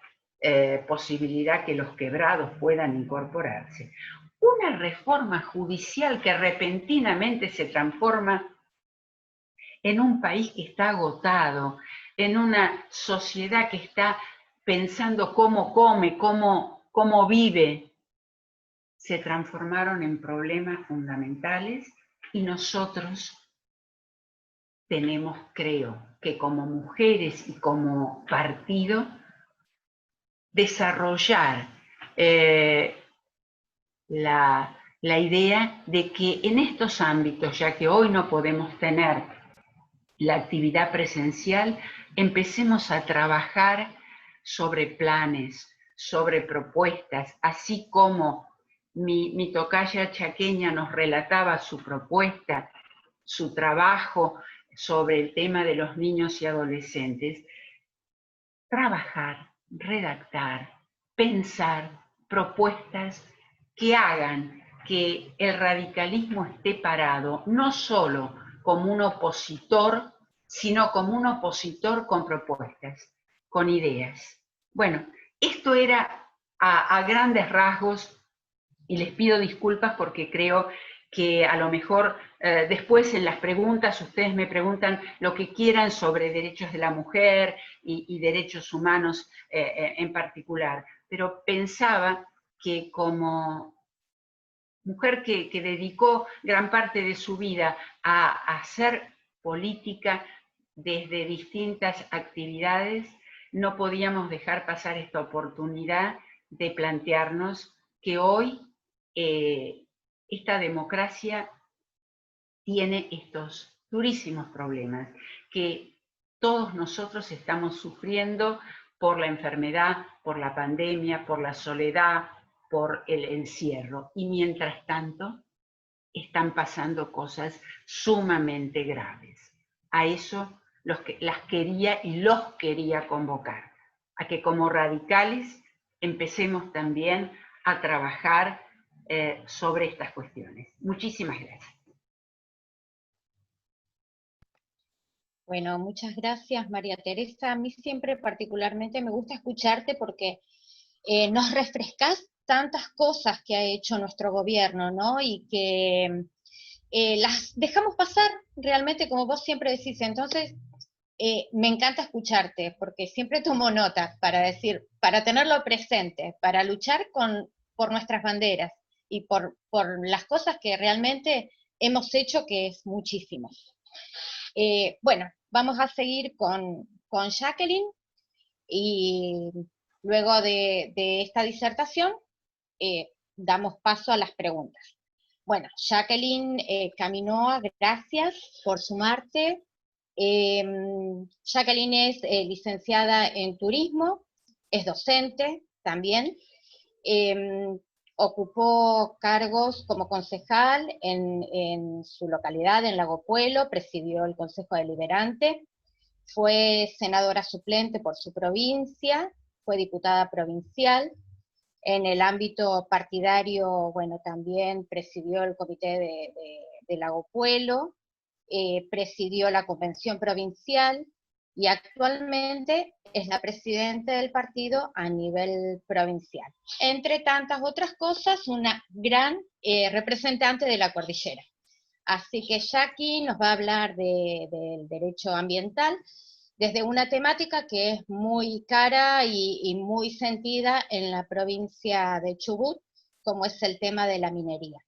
posibilidad que los quebrados puedan incorporarse. Una reforma judicial que repentinamente se transforma en un país que está agotado, en una sociedad que está pensando cómo come, cómo vive, se transformaron en problemas fundamentales y nosotros tenemos, creo, que como mujeres y como partido, desarrollar la idea de que en estos ámbitos, ya que hoy no podemos tener la actividad presencial, empecemos a trabajar sobre planes, sobre propuestas, así como mi tocaya chaqueña nos relataba su propuesta, su trabajo sobre el tema de los niños y adolescentes. Trabajar, redactar, pensar propuestas que hagan que el radicalismo esté parado, no solo como un opositor, sino como un opositor con propuestas, con ideas. Bueno, esto era a grandes rasgos, y les pido disculpas porque creo que a lo mejor después en las preguntas ustedes me preguntan lo que quieran sobre derechos de la mujer y derechos humanos en particular, pero pensaba que como mujer que dedicó gran parte de su vida a hacer política desde distintas actividades, no podíamos dejar pasar esta oportunidad de plantearnos que hoy esta democracia tiene estos durísimos problemas que todos nosotros estamos sufriendo por la enfermedad, por la pandemia, por la soledad, por el encierro. Y mientras tanto, están pasando cosas sumamente graves. A eso las quería y los quería convocar, a que como radicales empecemos también a trabajar sobre estas cuestiones. Muchísimas gracias.
Bueno, muchas gracias, María Teresa. A mí siempre particularmente me gusta escucharte porque nos refrescás tantas cosas que ha hecho nuestro gobierno, ¿no? Y que las dejamos pasar realmente, como vos siempre decís. Entonces, me encanta escucharte, porque siempre tomo notas para decir, para tenerlo presente, para luchar por nuestras banderas y por las cosas que realmente hemos hecho, que es muchísimo. Bueno, vamos a seguir con Jacqueline, y luego de esta disertación damos paso a las preguntas. Bueno, Jacqueline Caminoa, gracias por sumarte. Jacqueline es licenciada en turismo, es docente también, ocupó cargos como concejal en su localidad, en Lago Puelo, presidió el Consejo Deliberante, fue senadora suplente por su provincia, fue diputada provincial. En el ámbito partidario, bueno, también presidió el comité de Lago Puelo, presidió la convención provincial y actualmente es la presidenta del partido a nivel provincial. Entre tantas otras cosas, una gran representante de la cordillera. Así que Jackie nos va a hablar del derecho ambiental desde una temática que es muy cara y muy sentida en la provincia de Chubut, como es el tema de la minería.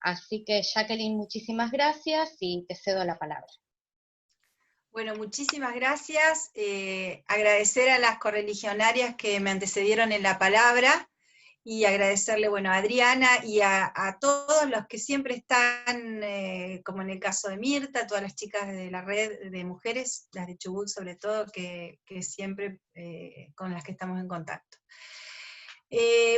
Así que, Jacqueline, muchísimas gracias y te cedo la palabra.
Bueno, muchísimas gracias. Agradecer a las correligionarias que me antecedieron en la palabra, y agradecerle, bueno, a Adriana y a todos los que siempre están, como en el caso de Mirta, todas las chicas de la red de mujeres, las de Chubut sobre todo, que siempre con las que estamos en contacto.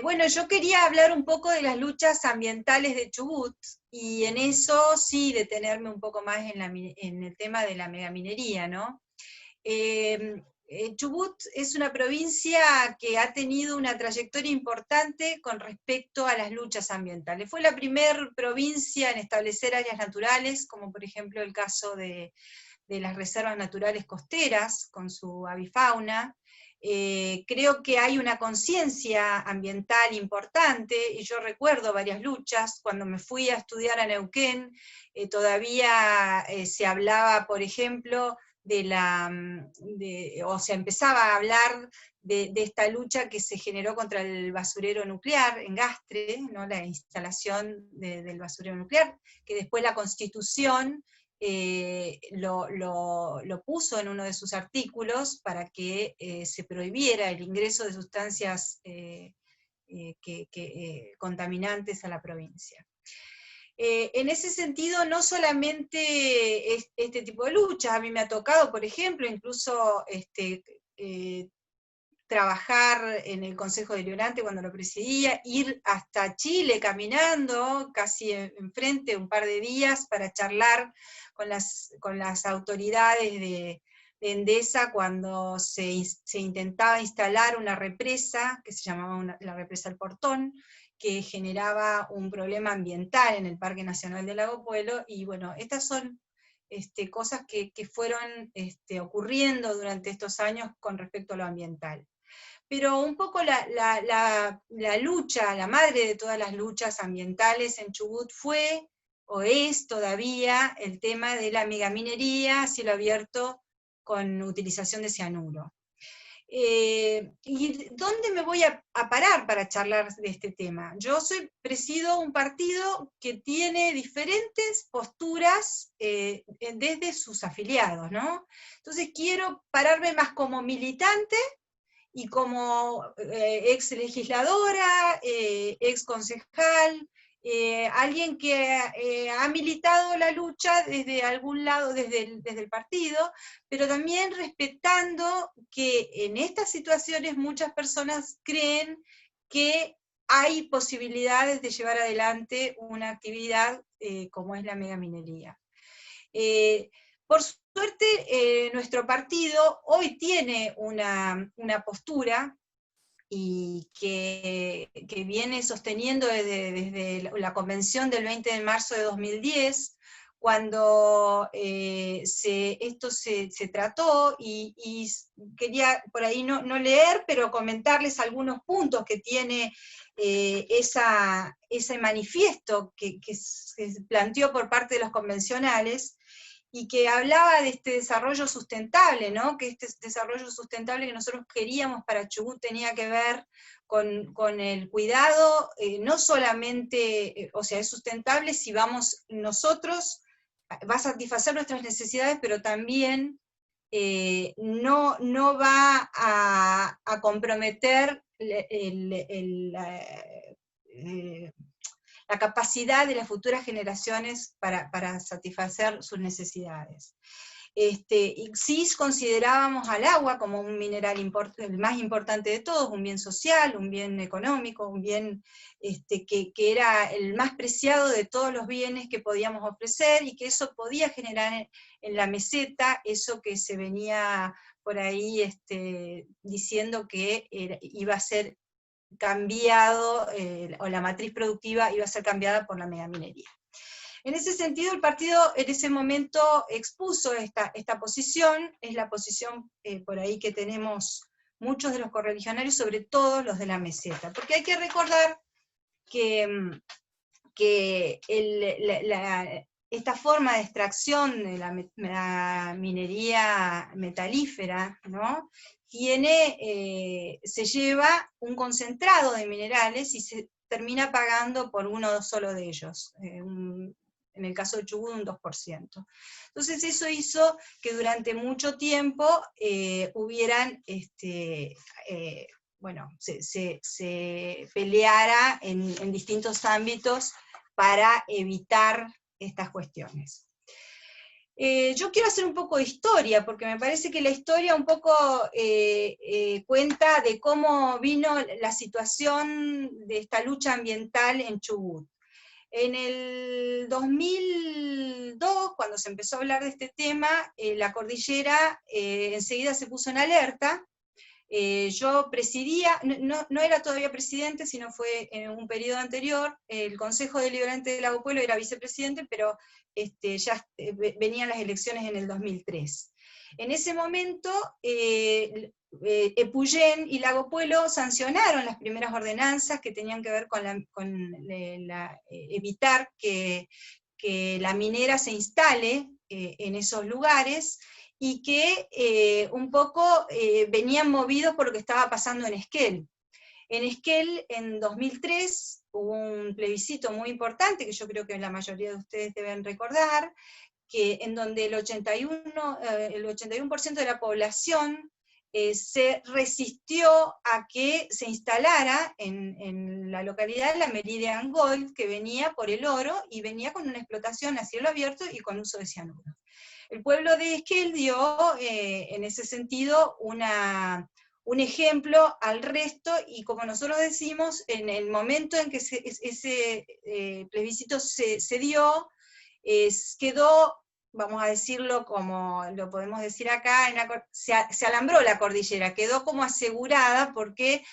Bueno, yo quería hablar un poco de las luchas ambientales de Chubut, y en eso sí detenerme un poco más en el tema de la megaminería, ¿no? Chubut es una provincia que ha tenido una trayectoria importante con respecto a las luchas ambientales. Fue la primera provincia en establecer áreas naturales, como por ejemplo el caso de las reservas naturales costeras, con su avifauna. Creo que hay una conciencia ambiental importante, y yo recuerdo varias luchas. Cuando me fui a estudiar a Neuquén, todavía se hablaba, por ejemplo, o se empezaba a hablar de esta lucha que se generó contra el basurero nuclear en Gastre, ¿no? La instalación del basurero nuclear, que después la Constitución lo puso en uno de sus artículos para que se prohibiera el ingreso de sustancias contaminantes a la provincia. En ese sentido, no solamente este tipo de luchas, a mí me ha tocado, por ejemplo, incluso trabajar en el Consejo Deliberante cuando lo presidía, ir hasta Chile caminando, casi enfrente, un par de días, para charlar con las autoridades de Endesa cuando se intentaba instalar una represa, que se llamaba la represa El Portón, que generaba un problema ambiental en el Parque Nacional del Lago Puelo. Y bueno, estas son cosas que fueron ocurriendo durante estos años con respecto a lo ambiental. Pero un poco la lucha, la madre de todas las luchas ambientales en Chubut fue, o es todavía, el tema de la megaminería a cielo abierto con utilización de cianuro. ¿Y dónde me voy a parar para charlar de este tema? Yo presido un partido que tiene diferentes posturas desde sus afiliados, ¿no? Entonces quiero pararme más como militante y como ex legisladora, ex concejal, alguien que ha militado la lucha desde algún lado, desde el partido, pero también respetando que en estas situaciones muchas personas creen que hay posibilidades de llevar adelante una actividad como es la megaminería. Por suerte, nuestro partido hoy tiene una postura y que viene sosteniendo desde la convención del 20 de marzo de 2010, cuando esto se trató, y quería por ahí no leer, pero comentarles algunos puntos que tiene ese manifiesto que se planteó por parte de los convencionales, y que hablaba de este desarrollo sustentable, ¿no? Que este desarrollo sustentable que nosotros queríamos para Chubut tenía que ver con el cuidado, no solamente, o sea, es sustentable si vamos nosotros, va a satisfacer nuestras necesidades, pero también no va a comprometer la capacidad de las futuras generaciones para satisfacer sus necesidades. Y sí considerábamos al agua como un mineral el más importante de todos, un bien social, un bien económico, un bien que era el más preciado de todos los bienes que podíamos ofrecer, y que eso podía generar en la meseta eso que se venía por ahí diciendo que iba a ser cambiado, o la matriz productiva iba a ser cambiada por la megaminería. En ese sentido, el partido en ese momento expuso esta posición, es la posición por ahí que tenemos muchos de los correligionarios, sobre todo los de la meseta, porque hay que recordar que esta forma de extracción de la minería metalífera, ¿no? Se lleva un concentrado de minerales y se termina pagando por uno solo de ellos, en el caso de Chubut un 2%. Entonces eso hizo que durante mucho tiempo hubieran, se peleara en distintos ámbitos para evitar estas cuestiones. Yo quiero hacer un poco de historia, porque me parece que la historia un poco cuenta de cómo vino la situación de esta lucha ambiental en Chubut. En el 2002, cuando se empezó a hablar de este tema, la cordillera enseguida se puso en alerta. Yo presidía, no era todavía presidente, sino fue en un periodo anterior, el Consejo Deliberante de Lago Puelo era vicepresidente, pero ya venían las elecciones en el 2003. En ese momento, Epuyén y Lago Puelo sancionaron las primeras ordenanzas que tenían que ver con evitar que la minera se instale en esos lugares, y que un poco venían movidos por lo que estaba pasando en Esquel. En Esquel, en 2003, hubo un plebiscito muy importante, que yo creo que la mayoría de ustedes deben recordar, en donde el 81% de la población se resistió a que se instalara en la localidad la Meridian Gold, que venía por el oro, y venía con una explotación a cielo abierto y con uso de cianuro. El pueblo de Esquel dio, en ese sentido, un ejemplo al resto, y como nosotros decimos, en el momento en que ese plebiscito se dio, quedó, vamos a decirlo como lo podemos decir acá, se alambró la cordillera, quedó como asegurada, porque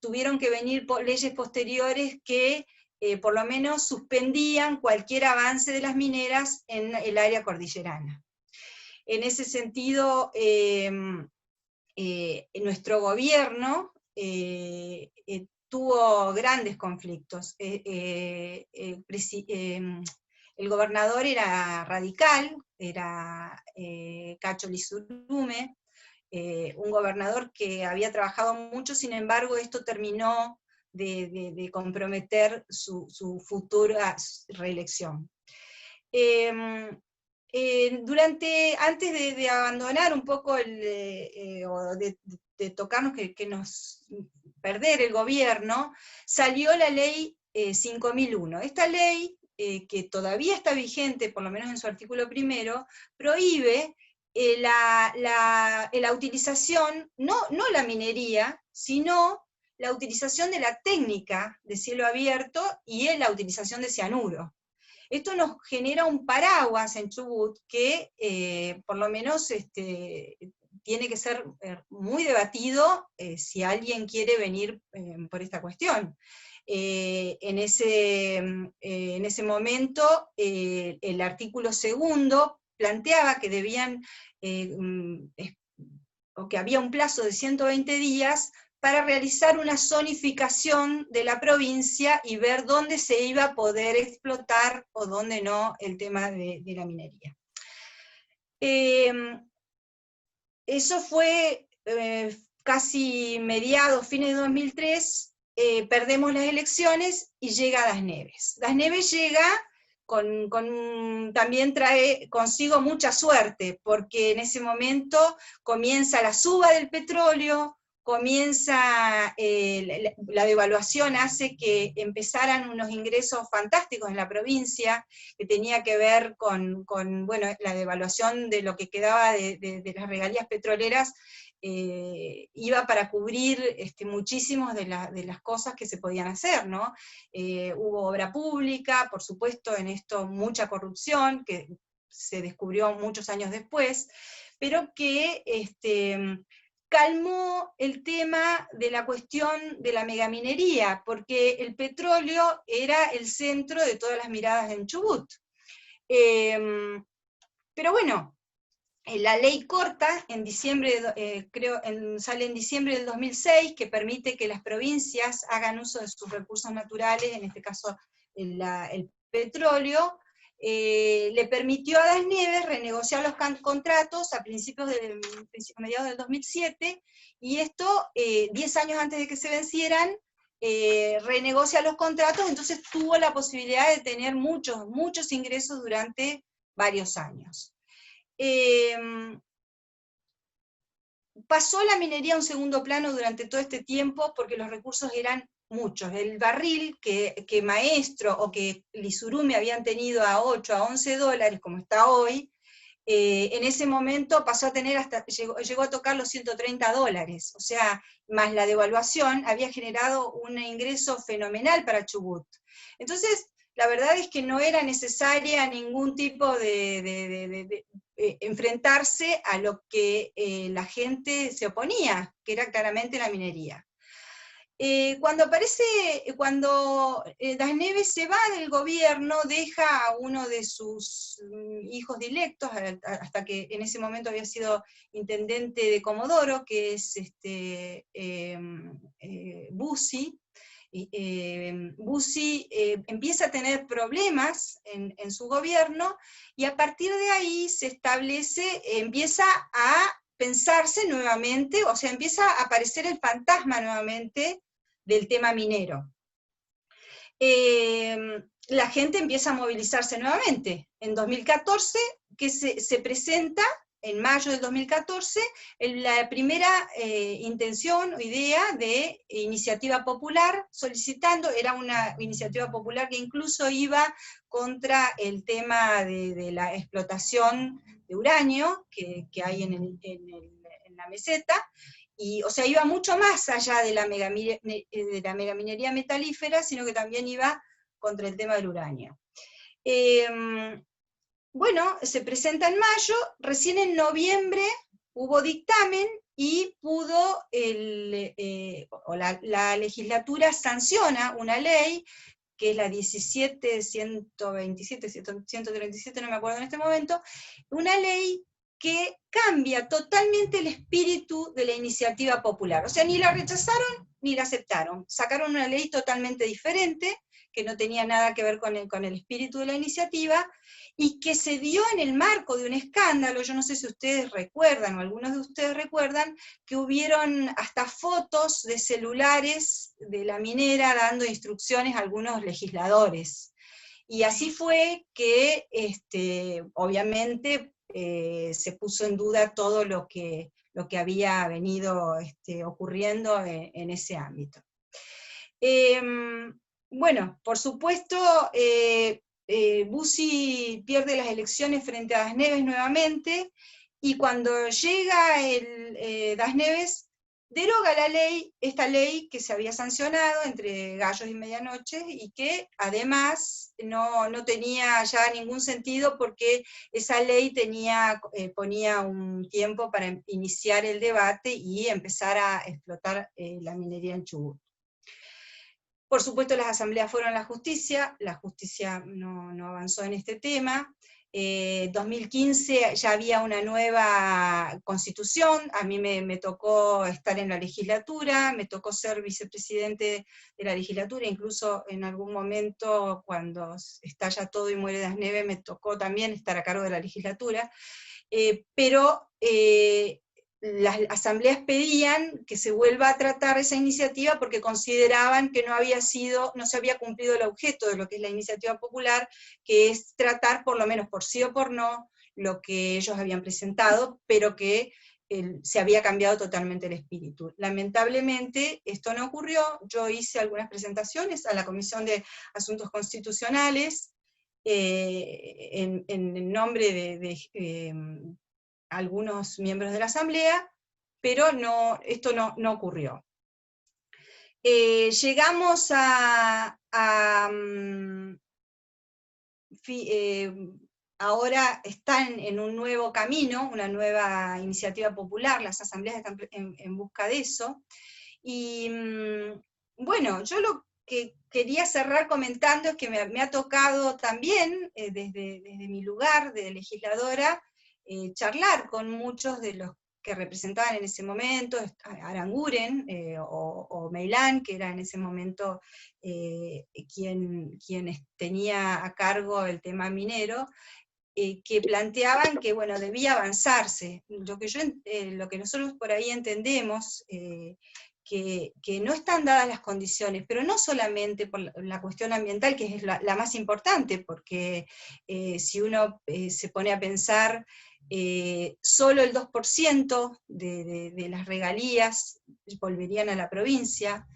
tuvieron que venir leyes posteriores que por lo menos suspendían cualquier avance de las mineras en el área cordillerana. En ese sentido, nuestro gobierno tuvo grandes conflictos. El gobernador era radical, era Cacho Lizurume, un gobernador que había trabajado mucho, sin embargo esto terminó de comprometer su futura reelección. Antes de abandonar un poco, o de tocarnos, que nos perder el gobierno, salió la ley 5001. Esta ley, que todavía está vigente, por lo menos en su artículo 1, prohíbe la utilización, no la minería, sino la utilización de la técnica de cielo abierto y la utilización de cianuro. Esto nos genera un paraguas en Chubut que por lo menos tiene que ser muy debatido si alguien quiere venir por esta cuestión. En ese momento, el artículo 2 planteaba que debían, o que había un plazo de 120 días para realizar una zonificación de la provincia y ver dónde se iba a poder explotar o dónde no el tema de la minería. Eso fue casi mediados, fines de 2003, perdemos las elecciones y llega Das Neves. Das Neves llega también trae consigo mucha suerte, porque en ese momento comienza la suba del petróleo, comienza la devaluación, hace que empezaran unos ingresos fantásticos en la provincia, que tenía que ver con bueno, la devaluación de lo que quedaba de las regalías petroleras, iba para cubrir muchísimas de las cosas que se podían hacer, ¿no? Hubo obra pública, por supuesto, en esto mucha corrupción, que se descubrió muchos años después, pero que calmó el tema de la cuestión de la megaminería, porque el petróleo era el centro de todas las miradas en Chubut. Pero bueno, la ley corta, en diciembre, sale en diciembre del 2006, que permite que las provincias hagan uso de sus recursos naturales, en este caso el petróleo, le permitió a Das Neves renegociar los contratos a mediados del 2007, y esto, 10 años antes de que se vencieran, renegocia los contratos, entonces tuvo la posibilidad de tener muchos ingresos durante varios años. Pasó la minería a un segundo plano durante todo este tiempo porque los recursos eran muchos. El barril que Maestro o que Lisurumi habían tenido a 8 a 11 dólares, como está hoy, en ese momento pasó a tener llegó a tocar los 130 dólares, o sea, más la devaluación había generado un ingreso fenomenal para Chubut. Entonces, la verdad es que no era necesaria ningún tipo de enfrentarse a lo que la gente se oponía, que era claramente la minería. Cuando Das Neves se va del gobierno, deja a uno de sus hijos directos, hasta que en ese momento había sido intendente de Comodoro, que es Bussi. Bussi empieza a tener problemas en su gobierno, y a partir de ahí empieza a pensarse nuevamente, o sea, empieza a aparecer el fantasma nuevamente del tema minero. La gente empieza a movilizarse nuevamente. En 2014, que se presenta, en mayo del 2014, la primera intención o idea de iniciativa popular, era una iniciativa popular que incluso iba contra el tema de la explotación de uranio que hay en la meseta, o sea, iba mucho más allá de la megaminería metalífera, sino que también iba contra el tema del uranio. Bueno, se presenta en mayo, recién en noviembre hubo dictamen y la legislatura sanciona una ley, que es la 17.127, 137, no me acuerdo en este momento, una ley que cambia totalmente el espíritu de la iniciativa popular. O sea, ni la rechazaron ni la aceptaron. Sacaron una ley totalmente diferente, que no tenía nada que ver con el espíritu de la iniciativa, y que se dio en el marco de un escándalo. Yo no sé si ustedes recuerdan, o algunos de ustedes recuerdan, que hubieron hasta fotos de celulares de la minera dando instrucciones a algunos legisladores. Y así fue que, obviamente, se puso en duda todo lo que había venido ocurriendo en ese ámbito. Bueno, por supuesto, Bussi pierde las elecciones frente a Das Neves nuevamente, y cuando llega Das Neves, deroga esta ley que se había sancionado entre gallos y medianoche, y que además no tenía ya ningún sentido, porque esa ley ponía un tiempo para iniciar el debate y empezar a explotar la minería en Chubut. Por supuesto, las asambleas fueron a la justicia no avanzó en este tema. 2015 ya había una nueva constitución, a mí me tocó estar en la legislatura, me tocó ser vicepresidente de la legislatura, incluso en algún momento cuando estalla todo y muere Das Neves me tocó también estar a cargo de la legislatura, pero las asambleas pedían que se vuelva a tratar esa iniciativa porque consideraban que no se había cumplido el objeto de lo que es la iniciativa popular, que es tratar por lo menos por sí o por no lo que ellos habían presentado, pero que se había cambiado totalmente el espíritu. Lamentablemente esto no ocurrió, yo hice algunas presentaciones a la Comisión de Asuntos Constitucionales, en nombre de algunos miembros de la Asamblea, pero esto no ocurrió. Llegamos ahora están en un nuevo camino, una nueva iniciativa popular, las asambleas están en busca de eso, y bueno, yo lo que quería cerrar comentando es que me ha tocado también, desde mi lugar de legisladora, charlar con muchos de los que representaban en ese momento, Aranguren o Meilán, que era en ese momento quien tenía a cargo el tema minero, que planteaban que bueno, debía avanzarse. Lo que nosotros por ahí entendemos, que no están dadas las condiciones, pero no solamente por la cuestión ambiental, que es la más importante, porque si uno se pone a pensar, solo el 2% de las regalías volverían a la provincia,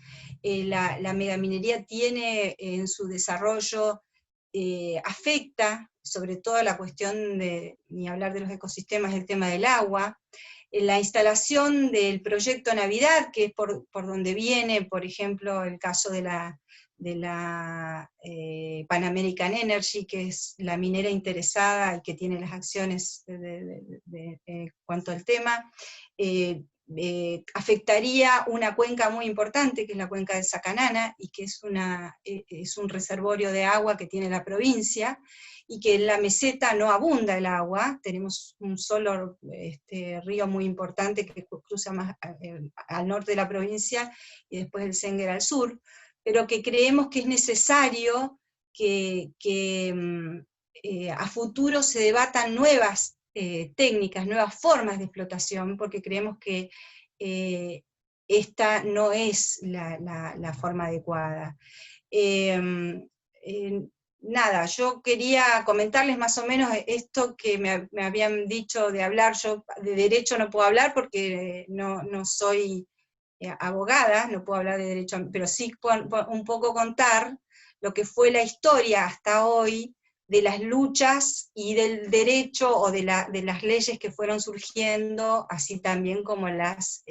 la megaminería tiene en su desarrollo, afecta sobre todo la cuestión de, ni hablar de los ecosistemas, el tema del agua, la instalación del proyecto Navidad, que es por donde viene, por ejemplo, el caso de la Pan American Energy, que es la minera interesada y que tiene las acciones en cuanto al tema, afectaría una cuenca muy importante, que es la cuenca de Sacanana, y que es un reservorio de agua que tiene la provincia, y que en la meseta no abunda el agua, tenemos un solo río muy importante que cruza más al norte de la provincia, y después el Senguer al sur, pero que creemos que es necesario que a futuro se debatan nuevas técnicas, nuevas formas de explotación, porque creemos que esta no es la forma adecuada. Nada, yo quería comentarles más o menos esto que me habían dicho de hablar. Yo de derecho no puedo hablar porque no soy abogada, no puedo hablar de derecho, pero sí un poco contar lo que fue la historia hasta hoy de las luchas y del derecho o de las leyes que fueron surgiendo, así también como las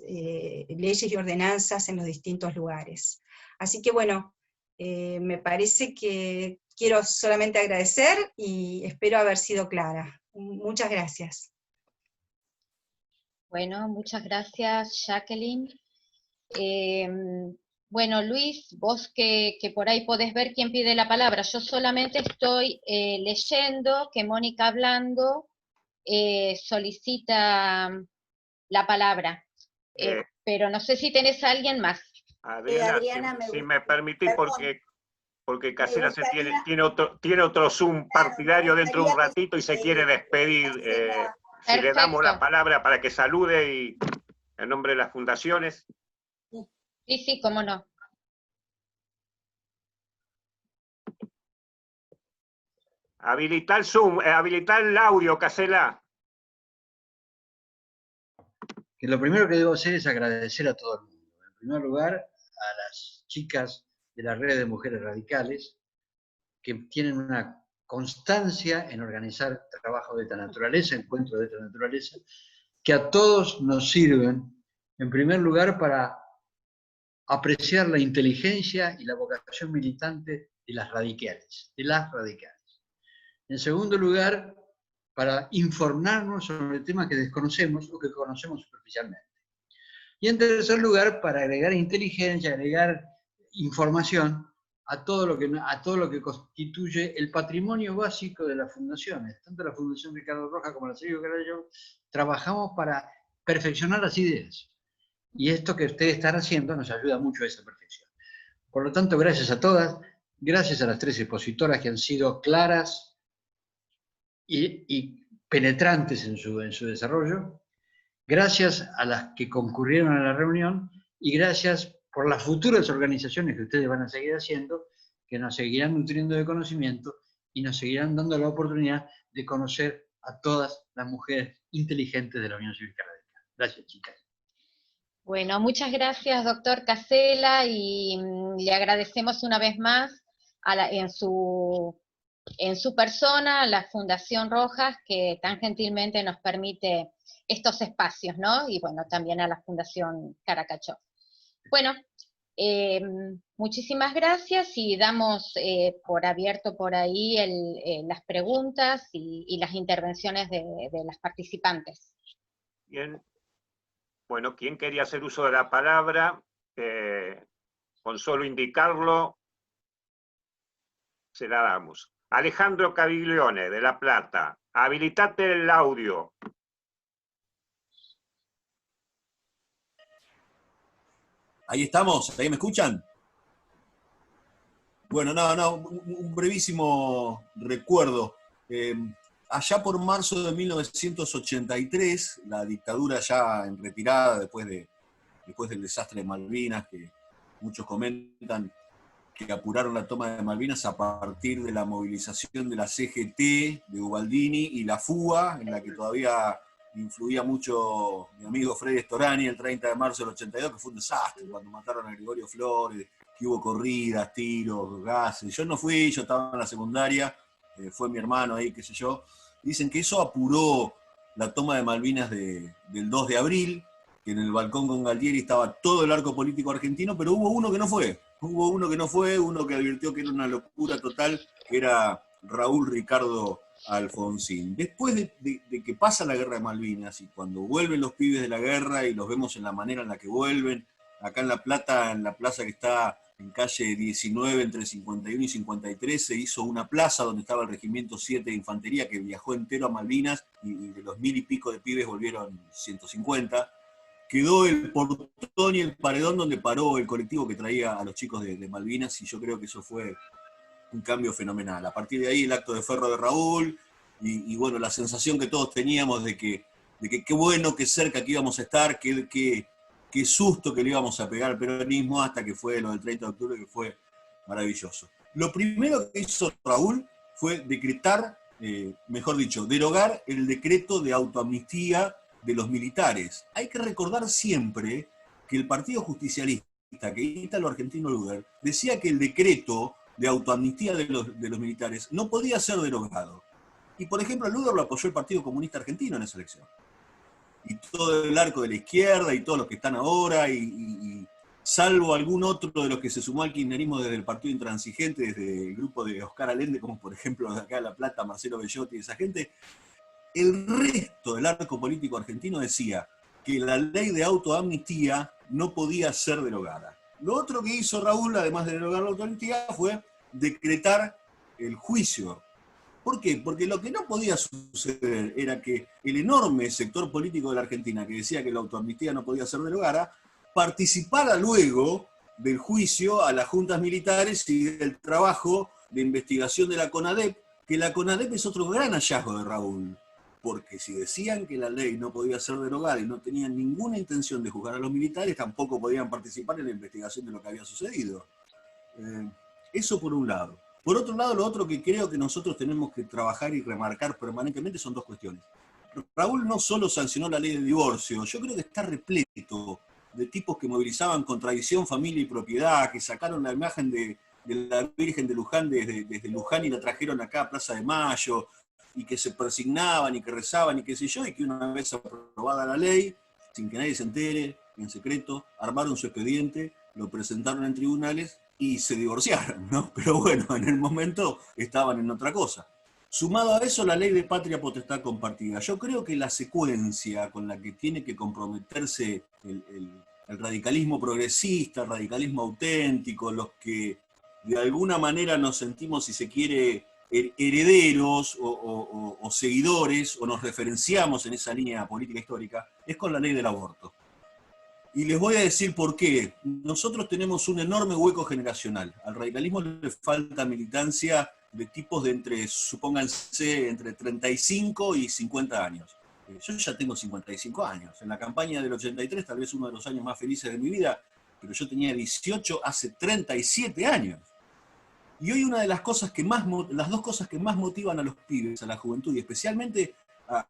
leyes y ordenanzas en los distintos lugares. Así que bueno, me parece que quiero solamente agradecer y espero haber sido clara. Muchas gracias.
Bueno, muchas gracias, Jacqueline. Bueno, Luis, vos que por ahí podés ver quién pide la palabra. Yo solamente estoy leyendo que Mónica Hablando solicita la palabra, pero no sé si tenés a alguien más.
Adriana, si me permitís, porque Casela tiene otro Zoom partidario dentro de un ratito y se quiere despedir. Si le damos la palabra para que salude y en nombre de las fundaciones.
Sí, cómo no.
Habilitar el Zoom, habilitar el audio, Casela.
Que lo primero que debo hacer es agradecer a todo el mundo. En primer lugar, a las chicas de la Red de Mujeres Radicales, que tienen una constancia en organizar trabajo de esta naturaleza, encuentros de esta naturaleza, que a todos nos sirven, en primer lugar, para apreciar la inteligencia y la vocación militante de las radicales. En segundo lugar, para informarnos sobre temas que desconocemos o que conocemos superficialmente. Y en tercer lugar, para agregar inteligencia, agregar información a todo lo que constituye el patrimonio básico de las fundaciones. Tanto la Fundación Ricardo Rojas como la Sergio Carayol trabajamos para perfeccionar las ideas. Y esto que ustedes están haciendo nos ayuda mucho a esa perfección. Por lo tanto, gracias a todas, gracias a las 3 expositoras que han sido claras y penetrantes en su desarrollo, gracias a las que concurrieron a la reunión y gracias por las futuras organizaciones que ustedes van a seguir haciendo, que nos seguirán nutriendo de conocimiento y nos seguirán dando la oportunidad de conocer a todas las mujeres inteligentes de la Unión Cívica Radical. Gracias, chicas.
Bueno, muchas gracias, doctor Casella, y le agradecemos una vez más en su persona a la Fundación Rojas, que tan gentilmente nos permite estos espacios, ¿no? Y bueno, también a la Fundación Caracachó. Bueno, muchísimas gracias y damos por abierto por ahí las preguntas y las intervenciones de las participantes.
Bien. Bueno, ¿quién quería hacer uso de la palabra? Con solo indicarlo, se la damos. Alejandro Caviglione, de La Plata. Habilitate el audio.
Ahí estamos, ¿ahí me escuchan? Bueno, un brevísimo recuerdo. Allá por marzo de 1983, la dictadura ya en retirada después del desastre de Malvinas, que muchos comentan que apuraron la toma de Malvinas a partir de la movilización de la CGT de Ubaldini y la fuga, en la que todavía influía mucho mi amigo Freddy Storani el 30 de marzo del 82, que fue un desastre, cuando mataron a Gregorio Flores, que hubo corridas, tiros, gases. Yo no fui, yo estaba en la secundaria, fue mi hermano ahí, qué sé yo. Dicen que eso apuró la toma de Malvinas del 2 de abril, que en el balcón con Galtieri estaba todo el arco político argentino, pero hubo uno que no fue. Uno que advirtió que era una locura total, que era Raúl Ricardo Alfonsín. Después de que pasa la guerra de Malvinas y cuando vuelven los pibes de la guerra y los vemos en la manera en la que vuelven, acá en La Plata, en la plaza que está en calle 19, entre 51 y 53, se hizo una plaza donde estaba el Regimiento 7 de Infantería, que viajó entero a Malvinas, y de los 1000 y pico de pibes volvieron 150. Quedó el portón y el paredón donde paró el colectivo que traía a los chicos de Malvinas, y yo creo que eso fue un cambio fenomenal. A partir de ahí el acto de ferro de Raúl, y bueno, la sensación que todos teníamos de que qué bueno, qué cerca que íbamos a estar, qué susto que le íbamos a pegar al peronismo, hasta que fue lo del 30 de octubre, que fue maravilloso. Lo primero que hizo Raúl fue decretar, mejor dicho, derogar el decreto de autoamnistía de los militares. Hay que recordar siempre que el Partido Justicialista, que Ítalo Argentino Luder, decía que el decreto de autoamnistía de los militares no podía ser derogado. Y por ejemplo, Luder lo apoyó el Partido Comunista Argentino en esa elección. Y todo el arco de la izquierda y todos los que están ahora, y salvo algún otro de los que se sumó al kirchnerismo desde el Partido Intransigente, desde el grupo de Oscar Allende, como por ejemplo de acá de La Plata, Marcelo Bellotti y esa gente, el resto del arco político argentino decía que la ley de autoamnistía no podía ser derogada. Lo otro que hizo Raúl, además de derogar la autoamnistía, fue decretar el juicio. ¿Por qué? Porque lo que no podía suceder era que el enorme sector político de la Argentina, que decía que la autoamnistía no podía ser derogada, participara luego del juicio a las juntas militares y del trabajo de investigación de la CONADEP, que la CONADEP es otro gran hallazgo de Raúl. Porque si decían que la ley no podía ser derogada y no tenían ninguna intención de juzgar a los militares, tampoco podían participar en la investigación de lo que había sucedido. Eso por un lado. Por otro lado, lo otro que creo que nosotros tenemos que trabajar y remarcar permanentemente son dos cuestiones. Raúl no solo sancionó la ley de divorcio, yo creo que está repleto de tipos que movilizaban contradicción, familia y propiedad, que sacaron la imagen de la Virgen de Luján desde Luján y la trajeron acá a Plaza de Mayo, y que se persignaban y que rezaban y qué sé yo, y que una vez aprobada la ley, sin que nadie se entere, en secreto, armaron su expediente, lo presentaron en tribunales y se divorciaron, ¿no? Pero bueno, en el momento estaban en otra cosa. Sumado a eso, la ley de patria potestad compartida. Yo creo que la secuencia con la que tiene que comprometerse el radicalismo progresista, el radicalismo auténtico, los que de alguna manera nos sentimos, si se quiere, herederos o seguidores, o nos referenciamos en esa línea política histórica, es con la ley del aborto. Y les voy a decir por qué. Nosotros tenemos un enorme hueco generacional. Al radicalismo le falta militancia de tipos de supónganse, entre 35 y 50 años. Yo ya tengo 55 años. En la campaña del 83, tal vez uno de los años más felices de mi vida, pero yo tenía 18 hace 37 años. Y hoy una de las cosas que más, las dos cosas que más motivan a los pibes, a la juventud, y especialmente a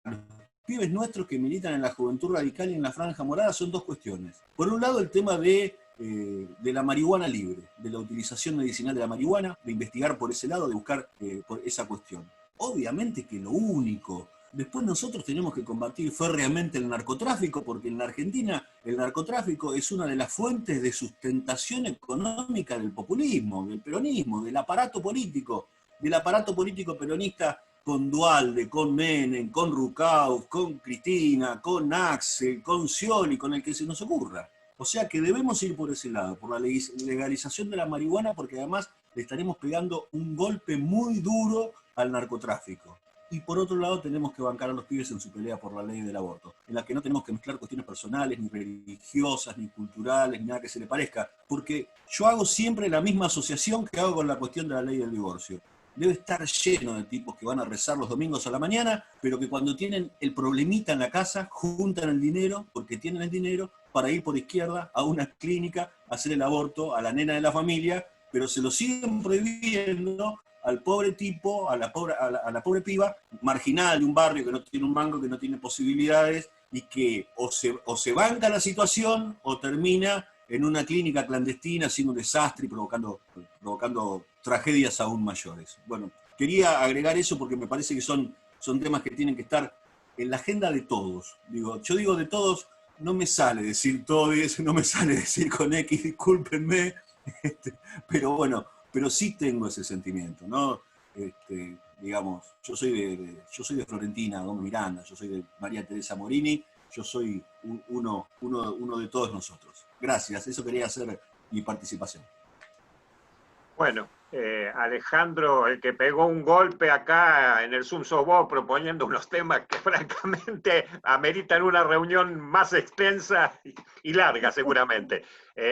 los pibes nuestros que militan en la juventud radical y en la franja morada, son dos cuestiones. Por un lado, el tema de la marihuana libre, de la utilización medicinal de la marihuana, de investigar por ese lado, de buscar por esa cuestión. Obviamente que lo único. Después nosotros tenemos que combatir férreamente el narcotráfico, porque en la Argentina el narcotráfico es una de las fuentes de sustentación económica del populismo, del peronismo, del aparato político peronista, con Duhalde, con Menem, con Rucauf, con Cristina, con Axel, con Scioli, con el que se nos ocurra. O sea que debemos ir por ese lado, por la legalización de la marihuana, porque además le estaremos pegando un golpe muy duro al narcotráfico. Y por otro lado tenemos que bancar a los pibes en su pelea por la ley del aborto, en la que no tenemos que mezclar cuestiones personales, ni religiosas, ni culturales, ni nada que se le parezca, porque yo hago siempre la misma asociación que hago con la cuestión de la ley del divorcio. Debe estar lleno de tipos que van a rezar los domingos a la mañana, pero que cuando tienen el problemita en la casa, juntan el dinero, porque tienen el dinero, para ir por izquierda a una clínica a hacer el aborto a la nena de la familia, pero se lo siguen prohibiendo al pobre tipo, a la pobre piba, marginal de un barrio que no tiene un mango, que no tiene posibilidades, y que o se banca la situación o termina en una clínica clandestina haciendo un desastre y provocando tragedias aún mayores. Bueno, quería agregar eso porque me parece que son temas que tienen que estar en la agenda de todos. Yo digo de todos, no me sale decir todos, no me sale decir con X, discúlpenme, pero bueno, pero sí tengo ese sentimiento, ¿no? Digamos, yo soy de Florentina Gómez Miranda, yo soy de María Teresa Morini, yo soy uno de todos nosotros. Gracias, eso quería hacer mi participación.
Bueno, Alejandro, el que pegó un golpe acá en el Zoom sos vos, proponiendo unos temas que francamente ameritan una reunión más extensa y larga seguramente.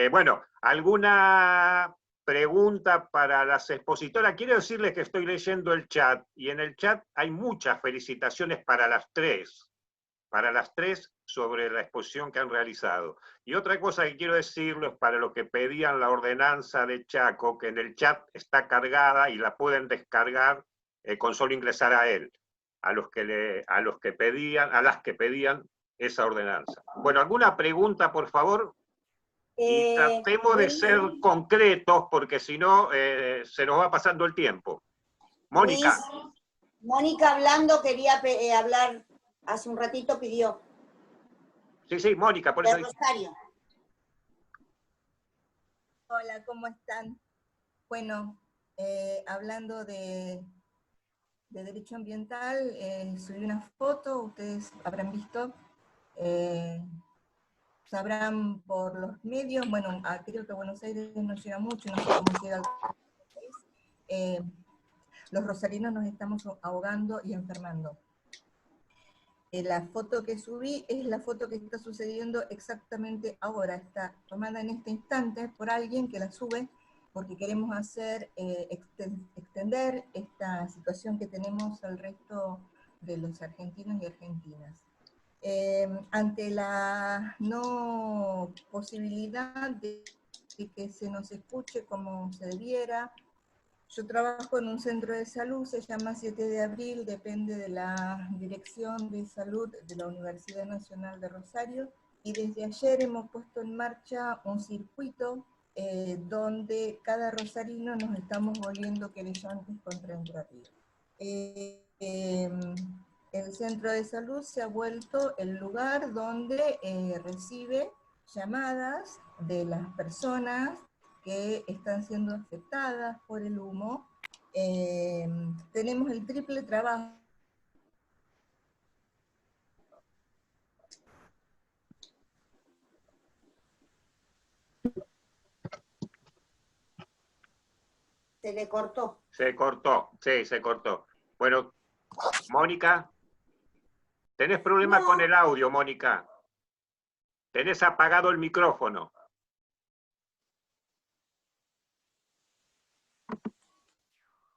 Bueno, ¿alguna pregunta para las expositoras? Quiero decirles que estoy leyendo el chat, y en el chat hay muchas felicitaciones para las tres sobre la exposición que han realizado. Y otra cosa que quiero decirles para los que pedían la ordenanza de Chaco, que en el chat está cargada y la pueden descargar con solo ingresar a él, a las que pedían esa ordenanza. Bueno, ¿alguna pregunta, por favor? Y tratemos de ser concretos, porque si no, se nos va pasando el tiempo. Mónica.
Luis, Mónica hablando, quería hablar, hace un ratito pidió.
Sí, Mónica, por eso.
Rosario.
Hola, ¿cómo están? Bueno, hablando de derecho ambiental, subí una foto, ustedes habrán visto, sabrán por los medios, bueno, creo que a Buenos Aires no llega mucho, no sé cómo llega al país. Los rosarinos nos estamos ahogando y enfermando. La foto que subí es la foto que está sucediendo exactamente ahora, está tomada en este instante por alguien que la sube porque queremos extender esta situación que tenemos al resto de los argentinos y argentinas. Ante la no posibilidad de que se nos escuche como se debiera, yo trabajo en un centro de salud, se llama 7 de Abril, depende de la Dirección de Salud de la Universidad Nacional de Rosario, y desde ayer hemos puesto en marcha un circuito donde cada rosarino nos estamos volviendo querellantes contra Entre Ríos. El centro de salud se ha vuelto el lugar donde recibe llamadas de las personas que están siendo afectadas por el humo. Tenemos el triple trabajo.
Se le cortó.
Se cortó, sí, se cortó. Bueno, Mónica, tenés problema con el audio, Mónica. Tenés apagado el micrófono.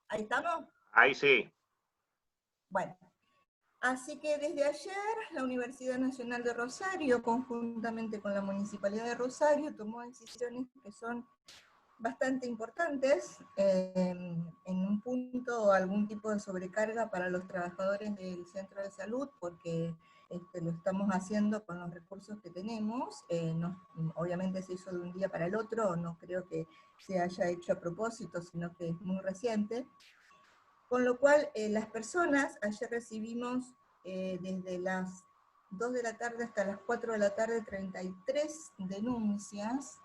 ¿Ahí estamos?
Ahí sí.
Bueno, así que desde ayer la Universidad Nacional de Rosario, conjuntamente con la Municipalidad de Rosario, tomó decisiones que son bastante importantes, en un punto algún tipo de sobrecarga para los trabajadores del centro de salud, porque lo estamos haciendo con los recursos que tenemos, obviamente se hizo de un día para el otro, no creo que se haya hecho a propósito, sino que es muy reciente, con lo cual las personas, ayer recibimos desde las 2 de la tarde hasta las 4 de la tarde 33 denuncias.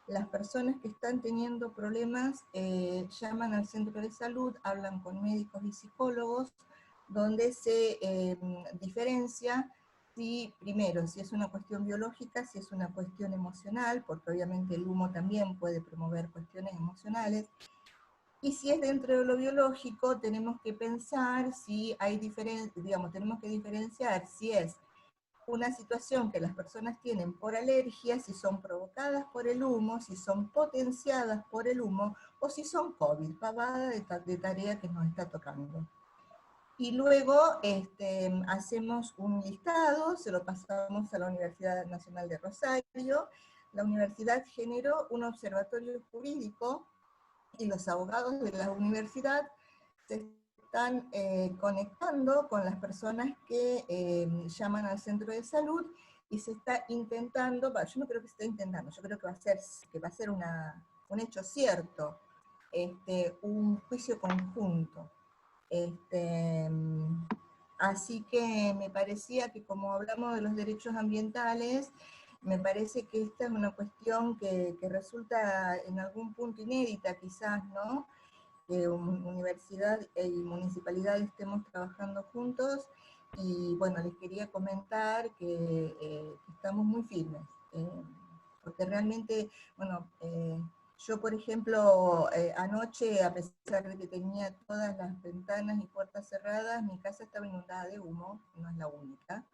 Las personas que están teniendo problemas llaman al centro de salud, hablan con médicos y psicólogos, donde se diferencia primero, si es una cuestión biológica, si es una cuestión emocional, porque obviamente el humo también puede promover cuestiones emocionales, y si es dentro de lo biológico, tenemos que pensar si hay tenemos que diferenciar si es una situación que las personas tienen por alergia, si son provocadas por el humo, si son potenciadas por el humo, o si son COVID, pavada de tarea que nos está tocando. Y luego hacemos un listado, se lo pasamos a la Universidad Nacional de Rosario, la universidad generó un observatorio jurídico, y los abogados de la universidad se están conectando con las personas que llaman al centro de salud, y se está intentando, yo no creo que se esté intentando, yo creo que va a ser un hecho cierto, un juicio conjunto. Así que me parecía que, como hablamos de los derechos ambientales, me parece que esta es una cuestión que resulta en algún punto inédita quizás, ¿no? Que universidad y municipalidad estemos trabajando juntos, y bueno, les quería comentar que estamos muy firmes, porque realmente, bueno, yo por ejemplo, anoche, a pesar de que tenía todas las ventanas y puertas cerradas, mi casa estaba inundada de humo, no es la única,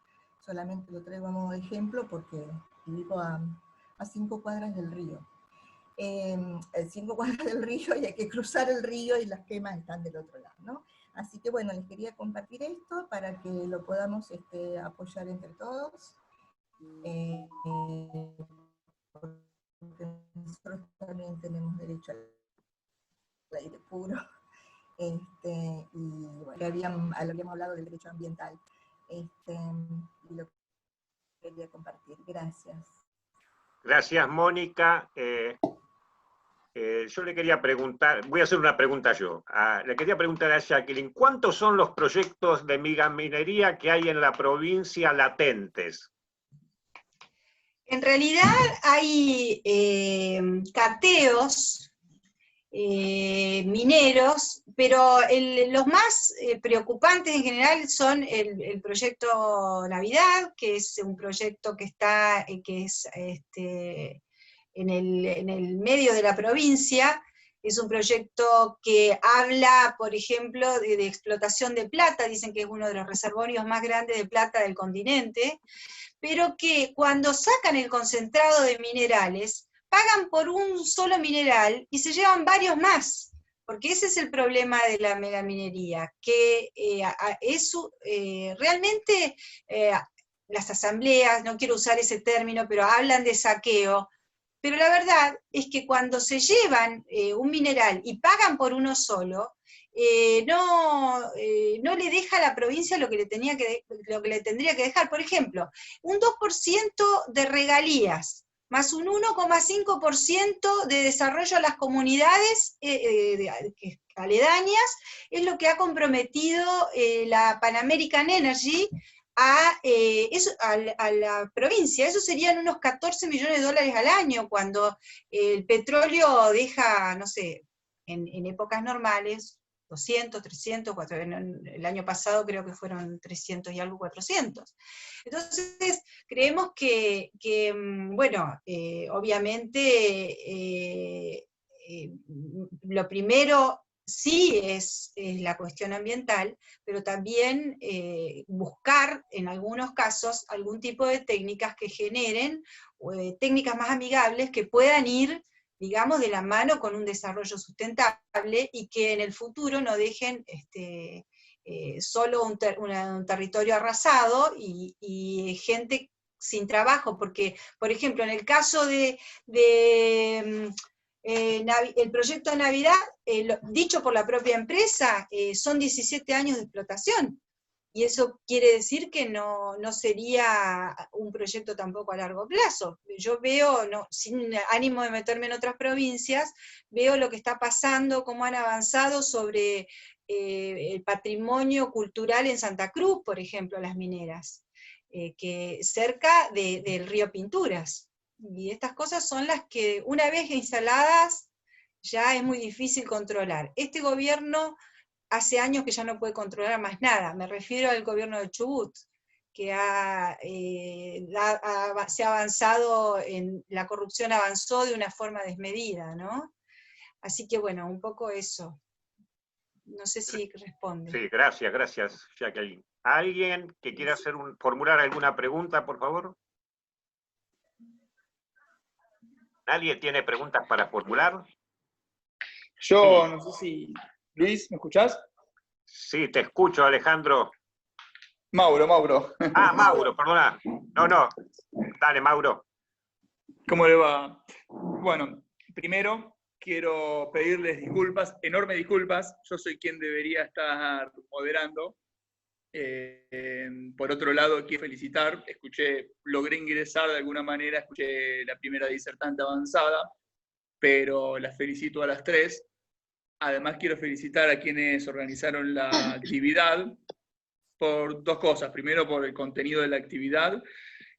solamente lo traigo a modo de ejemplo porque vivo a 5 cuadras del río. 5 cuadras del río, y hay que cruzar el río y las quemas están del otro lado, ¿no? Así que bueno, les quería compartir esto para que lo podamos apoyar entre todos. Porque nosotros también tenemos derecho al aire puro. Y bueno, habíamos hablado del derecho ambiental. Y lo quería compartir. Gracias.
Gracias, Mónica. Yo le quería preguntar, voy a hacer una pregunta yo. Le quería preguntar a Jacqueline, ¿cuántos son los proyectos de megaminería que hay en la provincia latentes?
En realidad hay cateos mineros, pero los más preocupantes en general son el proyecto Navidad, que es un proyecto que está, en el medio de la provincia. Es un proyecto que habla, por ejemplo, de explotación de plata, dicen que es uno de los reservorios más grandes de plata del continente, pero que cuando sacan el concentrado de minerales, pagan por un solo mineral y se llevan varios más, porque ese es el problema de la megaminería, que realmente las asambleas, no quiero usar ese término, pero hablan de saqueo, pero la verdad es que cuando se llevan un mineral y pagan por uno solo, no le deja a la provincia lo que le tendría que dejar. Por ejemplo, un 2% de regalías, más un 1,5% de desarrollo a las comunidades aledañas, es lo que ha comprometido la Pan American Energy a la provincia. Eso serían unos 14 millones de dólares al año, cuando el petróleo deja, no sé, en épocas normales, 200, 300, 400, el año pasado creo que fueron 300 y algo, 400. Entonces, creemos que bueno, obviamente lo primero sí es la cuestión ambiental, pero también buscar en algunos casos algún tipo de técnicas que generen, técnicas más amigables que puedan ir, digamos, de la mano con un desarrollo sustentable y que en el futuro no dejen solo un territorio arrasado y gente sin trabajo, porque, por ejemplo, en el caso el proyecto de Navidad, dicho por la propia empresa, son 17 años de explotación, y eso quiere decir que no sería un proyecto tampoco a largo plazo. Yo veo, sin ánimo de meterme en otras provincias, veo lo que está pasando, cómo han avanzado sobre el patrimonio cultural en Santa Cruz, por ejemplo, las mineras, que cerca del río Pinturas. Y estas cosas son las que, una vez instaladas, ya es muy difícil controlar. Este gobierno hace años que ya no puede controlar más nada. Me refiero al gobierno de Chubut, que se ha avanzado, la corrupción avanzó de una forma desmedida, ¿no? Así que bueno, un poco eso. No sé si responde.
Sí, gracias, Jacqueline. ¿Alguien que quiera formular alguna pregunta, por favor? ¿Nadie tiene preguntas para formular?
Yo no sé si... Luis, ¿me escuchás?
Sí, te escucho, Alejandro.
Mauro.
Ah, Mauro, perdona. No, dale, Mauro.
¿Cómo le va? Bueno, primero quiero pedirles disculpas, enormes disculpas. Yo soy quien debería estar moderando. Por otro lado, quiero felicitar. Logré ingresar de alguna manera, escuché la primera disertante avanzada, pero las felicito a las tres. Además, quiero felicitar a quienes organizaron la actividad por dos cosas. Primero, por el contenido de la actividad,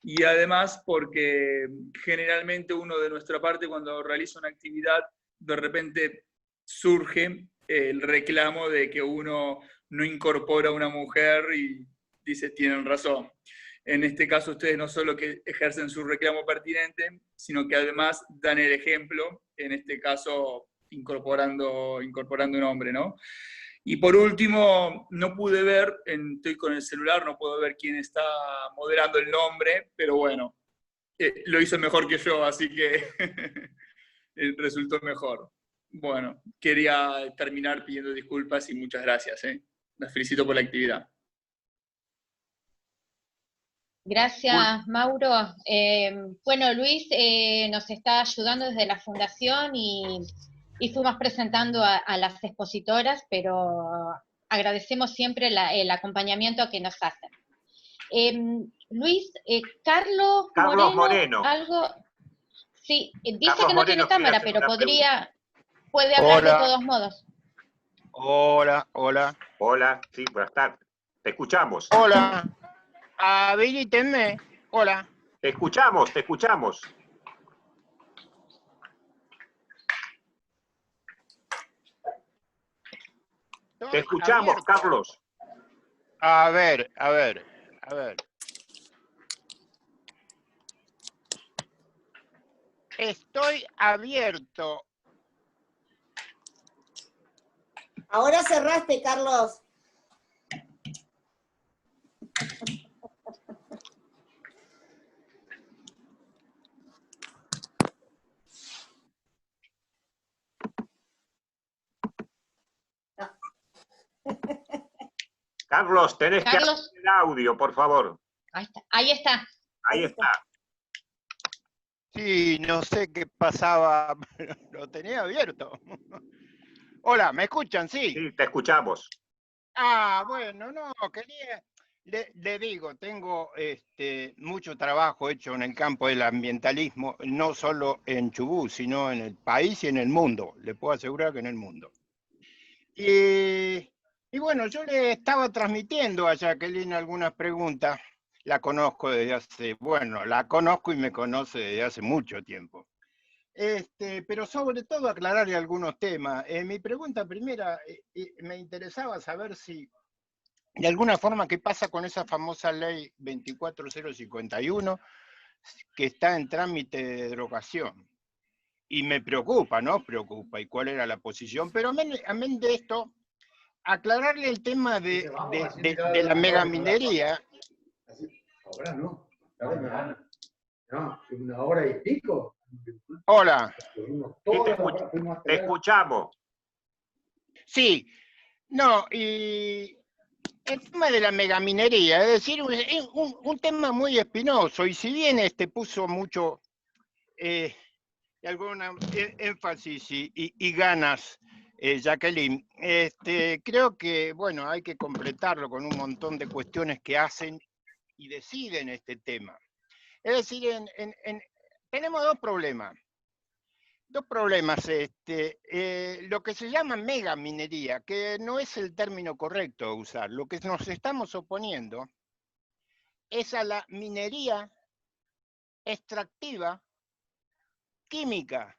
y además porque generalmente uno de nuestra parte, cuando realiza una actividad, de repente surge el reclamo de que uno no incorpora a una mujer y dice, tienen razón. En este caso, ustedes no solo que ejercen su reclamo pertinente, sino que además dan el ejemplo, en este caso incorporando un hombre, ¿no? Y por último, no pude ver, estoy con el celular, no puedo ver quién está moderando el nombre, pero bueno, lo hizo mejor que yo, así que resultó mejor. Bueno, quería terminar pidiendo disculpas y muchas gracias. Las felicito por la actividad.
Gracias, Mauro. Bueno, Luis nos está ayudando desde la fundación y fuimos presentando a las expositoras, pero agradecemos siempre el acompañamiento que nos hacen. Luis, Carlos Moreno, algo... Sí, dice Carlos que no Moreno tiene cámara, pero puede hablar de todos modos.
Hola, sí, buenas tardes. Te escuchamos.
Hola. Habilítenme. Hola.
Te escuchamos. Te escuchamos, abierto. Carlos.
A ver. Estoy abierto.
Ahora cerraste, Carlos.
Carlos, tenés que abrir el audio, por favor.
Ahí está.
Sí, no sé qué pasaba, lo tenía abierto. Hola, ¿me escuchan? Sí.
Sí, te escuchamos.
Bueno, no, quería... Le digo, tengo mucho trabajo hecho en el campo del ambientalismo, no solo en Chubut, sino en el país y en el mundo. Le puedo asegurar que en el mundo. Y bueno, yo le estaba transmitiendo a Jacqueline algunas preguntas. La conozco la conozco y me conoce desde hace mucho tiempo. Pero sobre todo aclararle algunos temas. Mi pregunta primera, me interesaba saber si, de alguna forma, qué pasa con esa famosa ley 24051 que está en trámite de derogación. y me preocupa, ¿no? Preocupa, y cuál era la posición. Pero amén de esto, aclararle el tema de la megaminería.
Ahora no. No, una hora y pico.
Hola.
Te escuchamos.
Sí, no, y el tema de la megaminería, es decir, es un tema muy espinoso, y si bien puso mucho alguna énfasis y ganas, Jacqueline, creo que, bueno, hay que completarlo con un montón de cuestiones que hacen y deciden este tema. Es decir, tenemos dos problemas. Dos problemas, lo que se llama megaminería, que no es el término correcto a usar, lo que nos estamos oponiendo es a la minería extractiva química,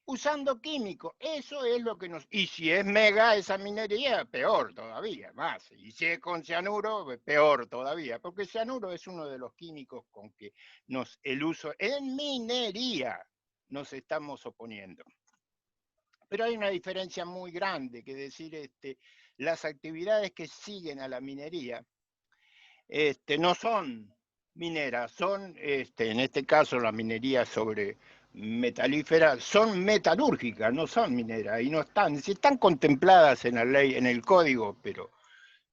usando químicos, eso es lo que nos... Y si es mega esa minería, peor todavía, más. Y si es con cianuro, peor todavía, porque el cianuro es uno de los químicos con que el uso en minería nos estamos oponiendo. Pero hay una diferencia muy grande, que decir, las actividades que siguen a la minería no son mineras, son, en este caso la minería sobre metalífera, son metalúrgicas, no son mineras, y no están, si están contempladas en la ley, en el código, pero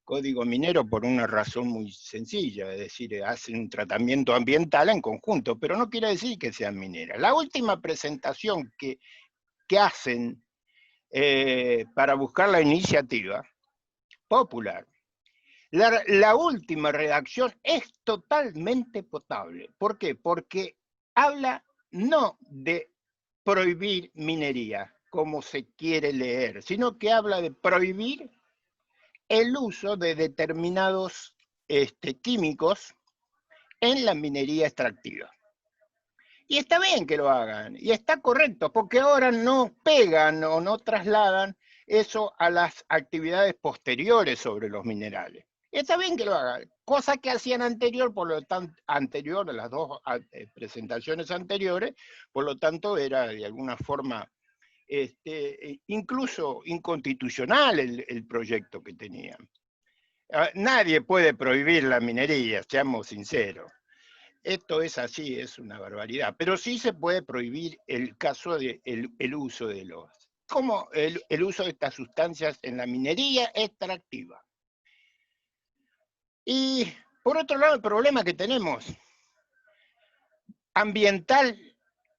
código minero por una razón muy sencilla, es decir, hacen un tratamiento ambiental en conjunto, pero no quiere decir que sean mineras. La última presentación que hacen para buscar la iniciativa popular, la última redacción es totalmente potable. ¿Por qué? Porque habla no de prohibir minería, como se quiere leer, sino que habla de prohibir el uso de determinados químicos en la minería extractiva. Y está bien que lo hagan, y está correcto, porque ahora no pegan o no trasladan eso a las actividades posteriores sobre los minerales. Y está bien que lo hagan, cosa que hacían anterior a las dos presentaciones anteriores, por lo tanto era de alguna forma incluso inconstitucional el proyecto que tenían. Nadie puede prohibir la minería, seamos sinceros. Esto es así, es una barbaridad. Pero sí se puede prohibir el caso de el uso de como el uso de estas sustancias en la minería extractiva. Y por otro lado, el problema que tenemos ambiental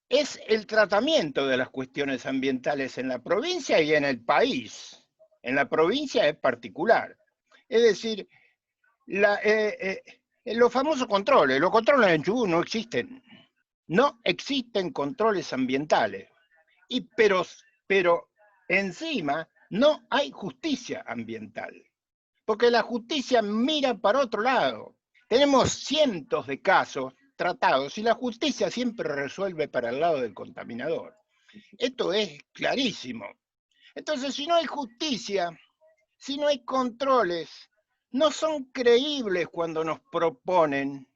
es el tratamiento de las cuestiones ambientales en la provincia y en el país. En la provincia es particular. Es decir, los famosos controles, los controles en Chubut no existen. No existen controles ambientales. Pero encima no hay justicia ambiental. Porque la justicia mira para otro lado. Tenemos cientos de casos tratados y la justicia siempre resuelve para el lado del contaminador. Esto es clarísimo. Entonces, si no hay justicia, si no hay controles, no son creíbles cuando nos proponen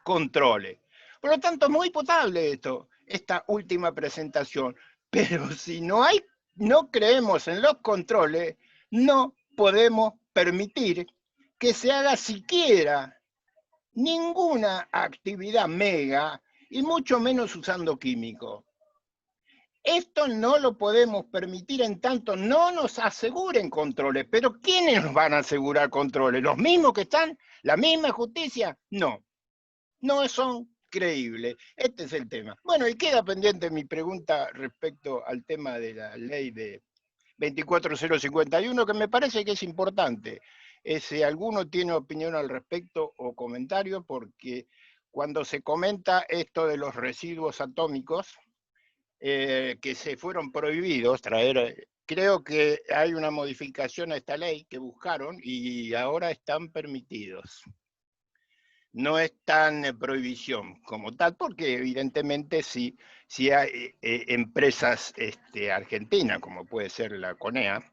controles. Por lo tanto, es muy potable esta última presentación. Pero si no creemos en los controles, no podemos permitir que se haga siquiera ninguna actividad mega, y mucho menos usando químicos. Esto no lo podemos permitir en tanto no nos aseguren controles. ¿Pero quiénes nos van a asegurar controles? ¿Los mismos que están? ¿La misma justicia? No. No son creíbles. Este es el tema. Bueno, y queda pendiente mi pregunta respecto al tema de la ley de 24051, que me parece que es importante. Si alguno tiene opinión al respecto o comentario, porque cuando se comenta esto de los residuos atómicos, que se fueron prohibidos traer, creo que hay una modificación a esta ley que buscaron y ahora están permitidos. No es tan prohibición como tal, porque evidentemente sí hay empresas argentinas, como puede ser la CONEA,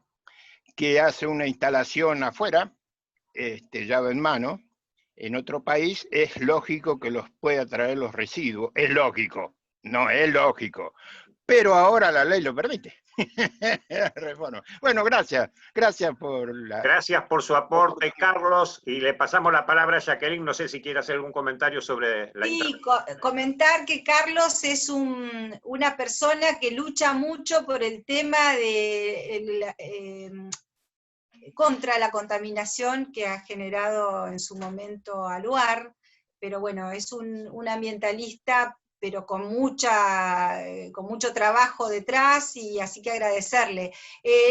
que hace una instalación afuera, llave en mano, en otro país, es lógico que los pueda traer los residuos, es lógico. No es lógico. Pero ahora la ley lo permite. Bueno, gracias por la...
Gracias por su aporte, Carlos, y le pasamos la palabra a Jacqueline. No sé si quiere hacer algún comentario sobre la intervención.
Comentar que Carlos es una persona que lucha mucho por el tema contra la contaminación que ha generado en su momento Aluar, pero bueno, es un ambientalista, pero con mucho trabajo detrás, y así que agradecerle.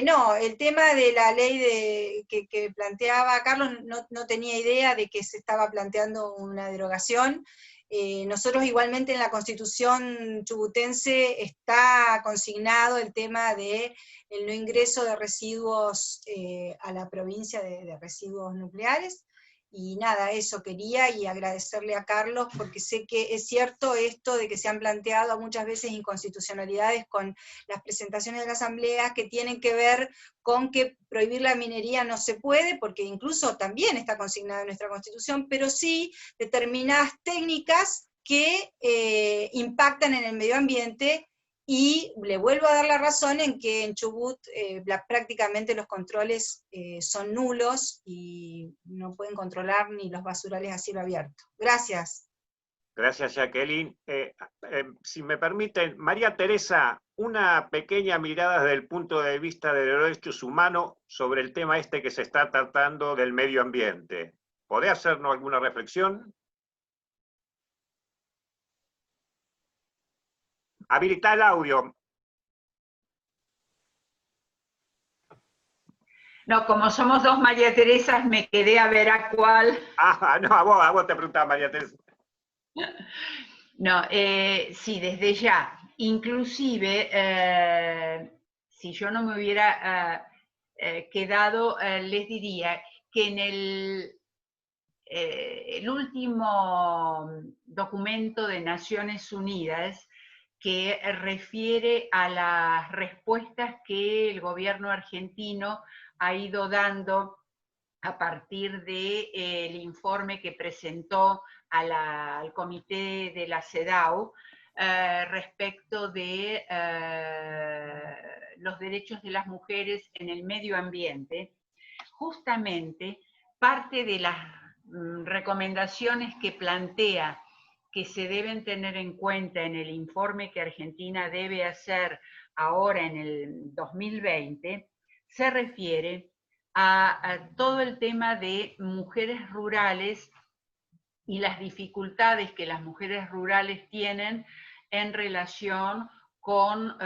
No, el tema de la ley que planteaba Carlos, no tenía idea de que se estaba planteando una derogación. Nosotros igualmente en la Constitución chubutense está consignado el tema de el no ingreso de residuos a la provincia de residuos nucleares. Y nada, eso quería, y agradecerle a Carlos, porque sé que es cierto esto de que se han planteado muchas veces inconstitucionalidades con las presentaciones de la Asamblea que tienen que ver con que prohibir la minería no se puede, porque incluso también está consignado en nuestra Constitución, pero sí determinadas técnicas que impactan en el medio ambiente. Y le vuelvo a dar la razón en que en Chubut prácticamente los controles son nulos y no pueden controlar ni los basurales a cielo abierto. Gracias.
Gracias, Jacqueline. Si me permiten, María Teresa, una pequeña mirada desde el punto de vista de los derechos humanos sobre el tema este que se está tratando del medio ambiente. ¿Podés hacernos alguna reflexión? Habilita el audio.
No, como somos dos María Teresas, me quedé a ver a cuál.
Ah, no, a vos te preguntaba, María Teresa.
No, sí, desde ya. Inclusive, si yo no me hubiera quedado, les diría que en el último documento de Naciones Unidas, que refiere a las respuestas que el gobierno argentino ha ido dando a partir del informe que presentó al comité de la CEDAW respecto de los derechos de las mujeres en el medio ambiente. Justamente parte de las recomendaciones que plantea que se deben tener en cuenta en el informe que Argentina debe hacer ahora en el 2020, se refiere a todo el tema de mujeres rurales y las dificultades que las mujeres rurales tienen en relación con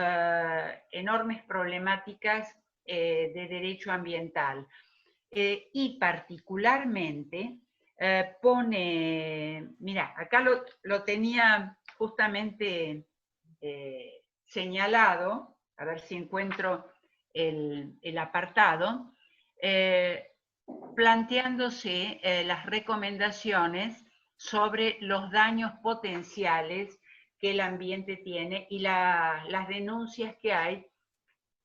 enormes problemáticas de derecho ambiental. Y particularmente pone, mira, acá lo tenía justamente señalado, a ver si encuentro el apartado, planteándose las recomendaciones sobre los daños potenciales que el ambiente tiene y las denuncias que hay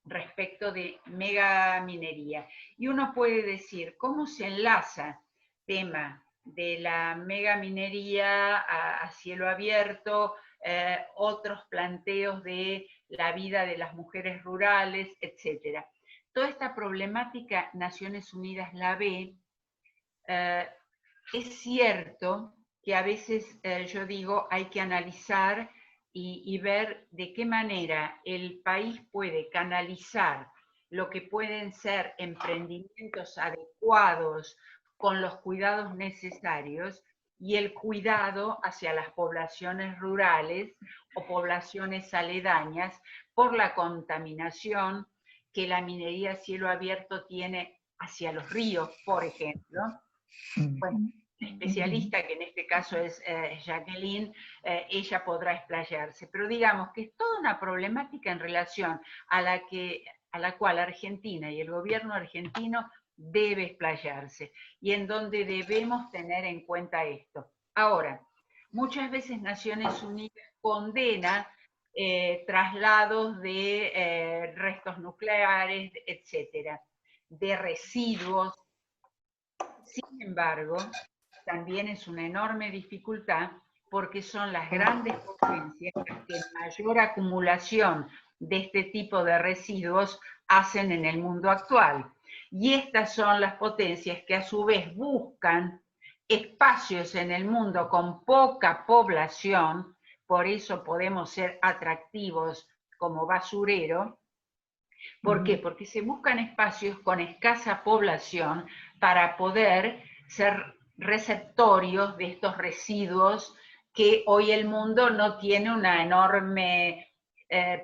respecto de megaminería. Y uno puede decir, ¿cómo se enlaza tema de la megaminería a cielo abierto, otros planteos de la vida de las mujeres rurales, etcétera? Toda esta problemática Naciones Unidas la ve. Es cierto que a veces yo digo hay que analizar y ver de qué manera el país puede canalizar lo que pueden ser emprendimientos adecuados con los cuidados necesarios y el cuidado hacia las poblaciones rurales o poblaciones aledañas por la contaminación que la minería a cielo abierto tiene hacia los ríos, por ejemplo. Bueno, especialista, que en este caso es Jacqueline, ella podrá explayarse, pero digamos que es toda una problemática en relación a la cual Argentina y el gobierno argentino debe explayarse, y en donde debemos tener en cuenta esto. Ahora, muchas veces Naciones Unidas condena traslados de restos nucleares, etcétera, de residuos. Sin embargo, también es una enorme dificultad porque son las grandes potencias que mayor acumulación de este tipo de residuos hacen en el mundo actual. Y estas son las potencias que a su vez buscan espacios en el mundo con poca población, por eso podemos ser atractivos como basurero. ¿Por qué? Porque se buscan espacios con escasa población para poder ser receptorios de estos residuos que hoy el mundo no tiene una enorme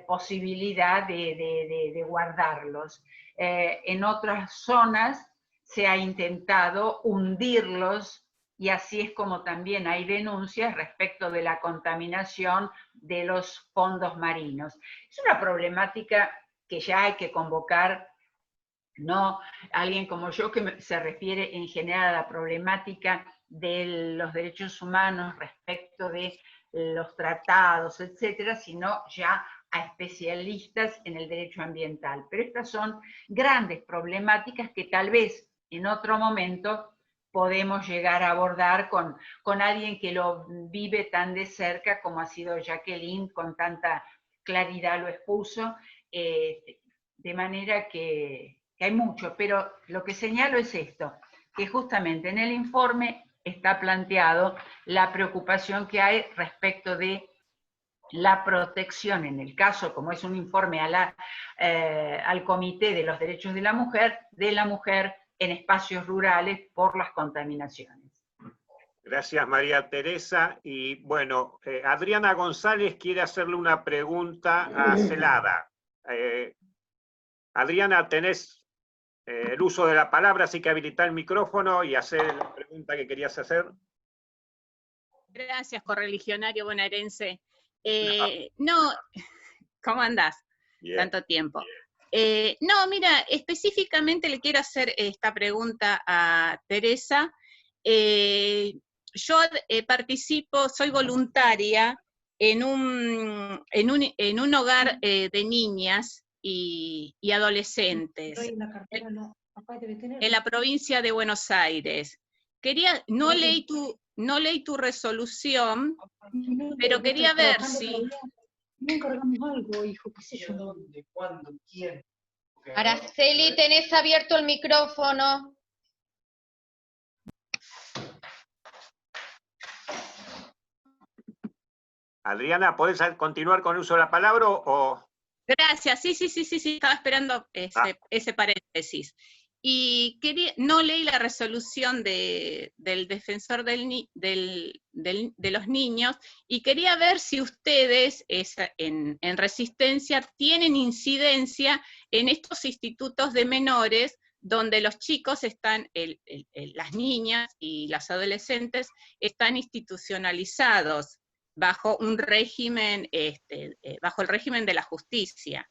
posibilidad de guardarlos. En otras zonas se ha intentado hundirlos y así es como también hay denuncias respecto de la contaminación de los fondos marinos. Es una problemática que ya hay que convocar, no alguien como yo que se refiere en general a la problemática de los derechos humanos respecto de los tratados, etcétera, sino ya a especialistas en el derecho ambiental. Pero estas son grandes problemáticas que tal vez en otro momento podemos llegar a abordar con alguien que lo vive tan de cerca como ha sido Jacqueline, con tanta claridad lo expuso, de manera que hay mucho, pero lo que señalo es esto, que justamente en el informe está planteado la preocupación que hay respecto de la protección, en el caso, como es un informe al Comité de los Derechos de la Mujer en espacios rurales por las contaminaciones.
Gracias, María Teresa. Y bueno, Adriana González quiere hacerle una pregunta a Celada. Adriana, tenés el uso de la palabra, así que habilita el micrófono y hacer la pregunta que querías hacer.
Gracias, correligionario bonaerense. No, ¿cómo andás?
Bien.
Tanto tiempo. No, mira, específicamente le quiero hacer esta pregunta a Teresa. Yo participo, soy voluntaria en un hogar de niñas y adolescentes en la provincia de Buenos Aires. No leí tu resolución, pero quería ver si...
No encargamos algo, hijo, qué sé yo. ¿Dónde? ¿Cuándo? ¿Quién?
Araceli, tenés abierto el micrófono.
Adriana, ¿podés continuar con el uso de la palabra o...?
Gracias, sí, estaba esperando ese paréntesis. Y no leí la resolución del defensor de los niños, y quería ver si ustedes en Resistencia tienen incidencia en estos institutos de menores donde los chicos están, las niñas y las adolescentes están institucionalizados bajo un régimen, bajo el régimen de la justicia.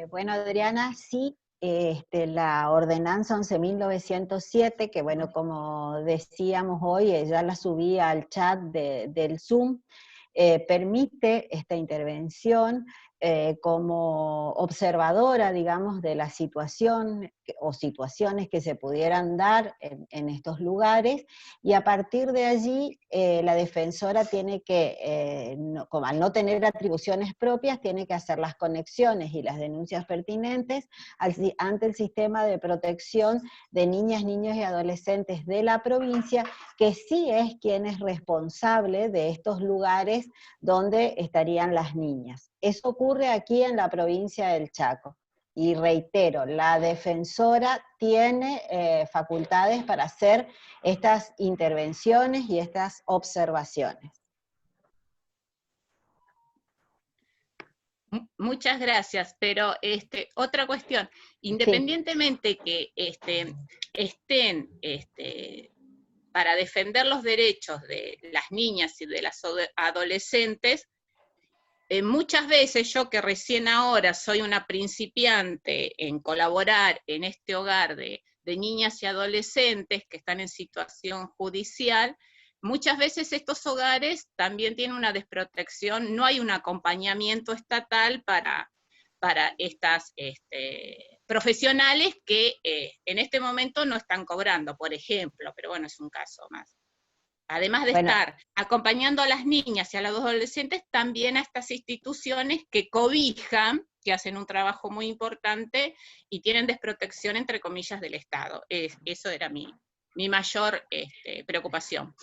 Bueno, Adriana, sí, la ordenanza 11.907, que bueno, como decíamos hoy, ya la subí al chat del Zoom, permite esta intervención como observadora, digamos, de la situación o situaciones que se pudieran dar en estos lugares, y a partir de allí la defensora tiene que, como al no tener atribuciones propias, tiene que hacer las conexiones y las denuncias pertinentes ante el sistema de protección de niñas, niños y adolescentes de la provincia, que sí es quien es responsable de estos lugares donde estarían las niñas. Eso ocurre aquí en la provincia del Chaco. Y reitero, la defensora tiene facultades para hacer estas intervenciones y estas observaciones.
Muchas gracias, pero otra cuestión, independientemente que estén para defender los derechos de las niñas y de las adolescentes, muchas veces yo que recién ahora soy una principiante en colaborar en este hogar de niñas y adolescentes que están en situación judicial, muchas veces estos hogares también tienen una desprotección, no hay un acompañamiento estatal para estas profesionales que en este momento no están cobrando, por ejemplo, pero bueno, es un caso más Además de estar acompañando a las niñas y a los adolescentes, también a estas instituciones que cobijan, que hacen un trabajo muy importante y tienen desprotección, entre comillas, del Estado. Eso era mi mayor preocupación.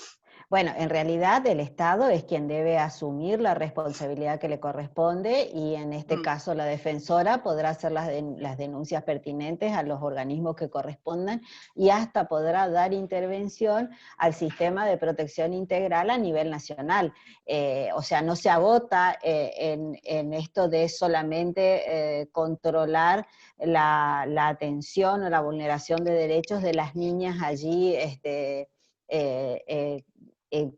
Bueno, en realidad el Estado es quien debe asumir la responsabilidad que le corresponde y en este caso la defensora podrá hacer las denuncias pertinentes a los organismos que correspondan y hasta podrá dar intervención al sistema de protección integral a nivel nacional. O sea, no se agota en esto de solamente controlar la atención o la vulneración de derechos de las niñas allí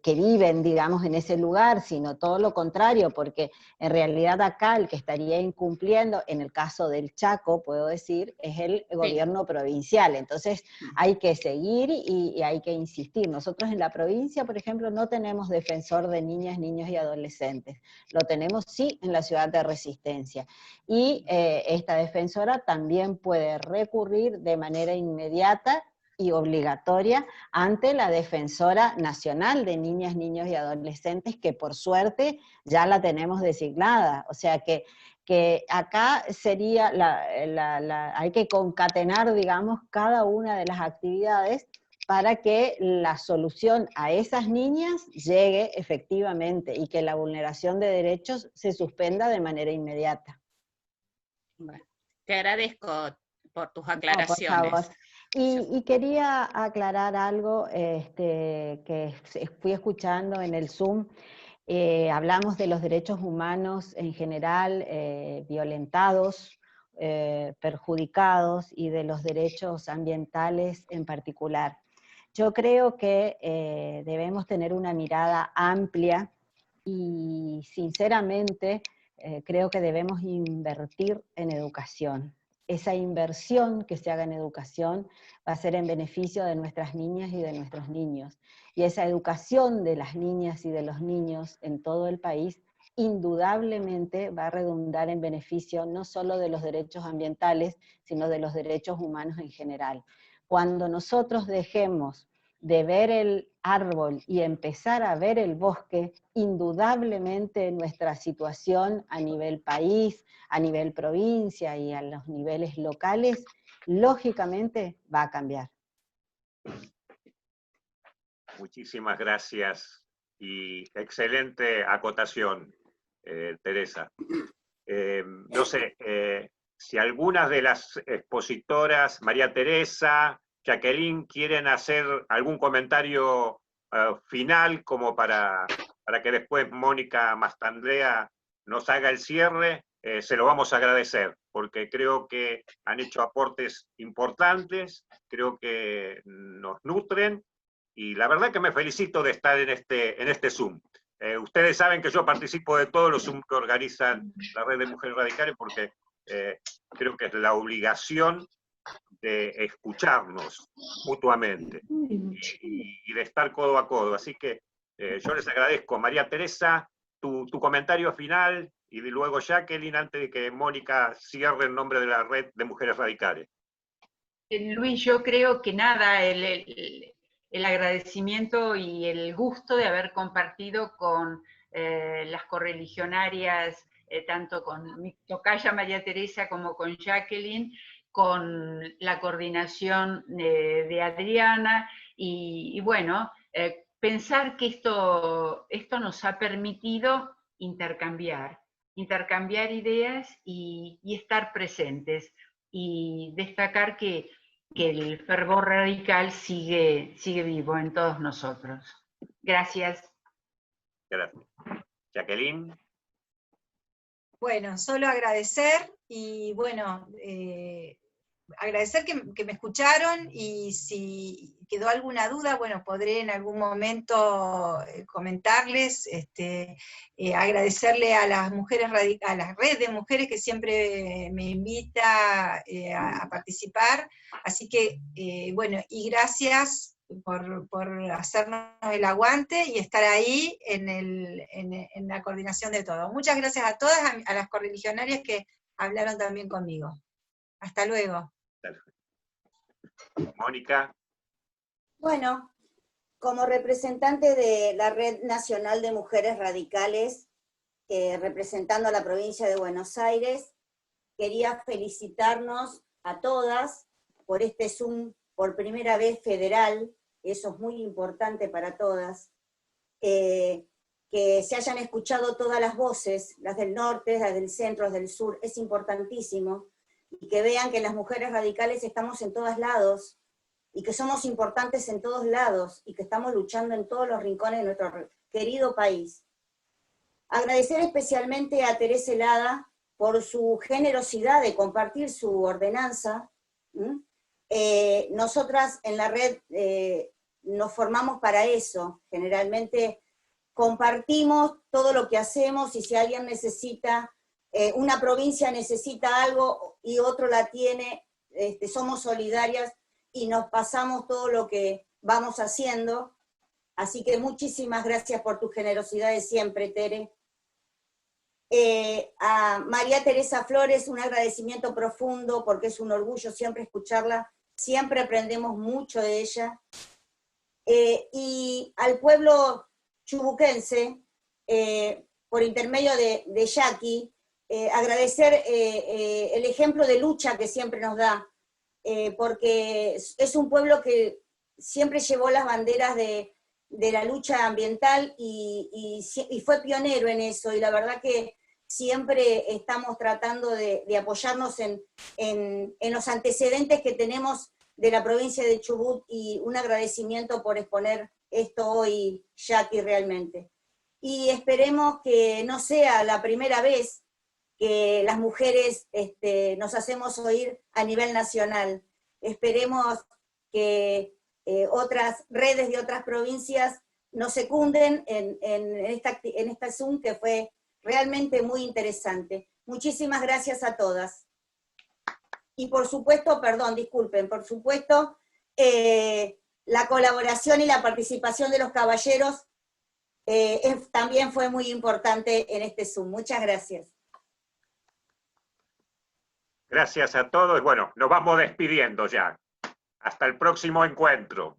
que viven, digamos, en ese lugar, sino todo lo contrario, porque en realidad acá el que estaría incumpliendo, en el caso del Chaco, puedo decir, es el gobierno provincial. Entonces hay que seguir y hay que insistir. Nosotros en la provincia, por ejemplo, no tenemos defensor de niñas, niños y adolescentes. Lo tenemos sí en la ciudad de Resistencia. Y esta defensora también puede recurrir de manera inmediata y obligatoria ante la Defensora Nacional de Niñas, Niños y Adolescentes, que por suerte ya la tenemos designada. O sea que acá sería, hay que concatenar, digamos, cada una de las actividades para que la solución a esas niñas llegue efectivamente y que la vulneración de derechos se suspenda de manera inmediata.
Bueno, te agradezco por tus aclaraciones.
No, por favor. Y quería aclarar algo que fui escuchando en el Zoom. Hablamos de los derechos humanos en general, violentados, perjudicados, y de los derechos ambientales en particular. Yo creo que debemos tener una mirada amplia y sinceramente creo que debemos invertir en educación. Esa inversión que se haga en educación va a ser en beneficio de nuestras niñas y de nuestros niños. Y esa educación de las niñas y de los niños en todo el país indudablemente va a redundar en beneficio no solo de los derechos ambientales, sino de los derechos humanos en general. Cuando nosotros dejemos de ver el árbol y empezar a ver el bosque, indudablemente nuestra situación a nivel país, a nivel provincia y a los niveles locales, lógicamente va a cambiar.
Muchísimas gracias y excelente acotación, Teresa. No sé, si algunas de las expositoras, María Teresa, Jacqueline, quieren hacer algún comentario final como para que después Mónica Mastandrea nos haga el cierre, se lo vamos a agradecer, porque creo que han hecho aportes importantes, creo que nos nutren, y la verdad que me felicito de estar en este Zoom. Ustedes saben que yo participo de todos los Zoom que organizan la Red de Mujeres Radicales, porque creo que es la obligación de escucharnos mutuamente y de estar codo a codo. Así que yo les agradezco. María Teresa, tu comentario final, y luego Jacqueline, antes de que Mónica cierre en nombre de la Red de Mujeres Radicales.
Luis, yo creo que nada, el agradecimiento y el gusto de haber compartido con las correligionarias, tanto con mi tocaya María Teresa como con Jacqueline, con la coordinación de Adriana, y bueno, pensar que esto nos ha permitido intercambiar ideas y estar presentes, y destacar que el fervor radical sigue vivo en todos nosotros. Gracias.
Gracias. Jacqueline.
Bueno, solo agradecer y bueno, agradecer que me escucharon, y si quedó alguna duda, bueno, podré en algún momento comentarles, agradecerle a las mujeres a la red de mujeres que siempre me invita a participar, así que bueno, y gracias por hacernos el aguante y estar ahí en la coordinación de todo. Muchas gracias a todas, a las correligionarias que hablaron también conmigo. Hasta luego.
Mónica.
Bueno, Como representante de la Red Nacional de Mujeres Radicales, representando a la provincia de Buenos Aires, quería felicitarnos a todas por este Zoom por primera vez federal, eso es muy importante para todas, que se hayan escuchado todas las voces, las del norte, las del centro, las del sur, es importantísimo, y que vean que las mujeres radicales estamos en todos lados, y que somos importantes en todos lados, y que estamos luchando en todos los rincones de nuestro querido país. Agradecer especialmente a Teresa Helada por su generosidad de compartir su ordenanza. Nosotras en la red nos formamos para eso, generalmente compartimos todo lo que hacemos, y si alguien necesita, una provincia necesita algo y otro la tiene, somos solidarias, y nos pasamos todo lo que vamos haciendo, así que muchísimas gracias por tu generosidad de siempre, Tere. A María Teresa Flores, un agradecimiento profundo, porque es un orgullo siempre escucharla, siempre aprendemos mucho de ella. Y al pueblo chubuquense, por intermedio de Jackie, agradecer el ejemplo de lucha que siempre nos da, porque es un pueblo que siempre llevó las banderas de la lucha ambiental y fue pionero en eso, y la verdad que siempre estamos tratando de apoyarnos en los antecedentes que tenemos de la provincia de Chubut, y un agradecimiento por exponer esto hoy, Jackie, realmente. Y esperemos que no sea la primera vez que las mujeres nos hacemos oír a nivel nacional. Esperemos que otras redes de otras provincias nos secunden en esta Zoom, que fue realmente muy interesante. Muchísimas gracias a todas. Y por supuesto, perdón, disculpen, por supuesto, la colaboración y la participación de los caballeros también fue muy importante en este Zoom. Muchas gracias.
Gracias a todos. Bueno, nos vamos despidiendo ya. Hasta el próximo encuentro.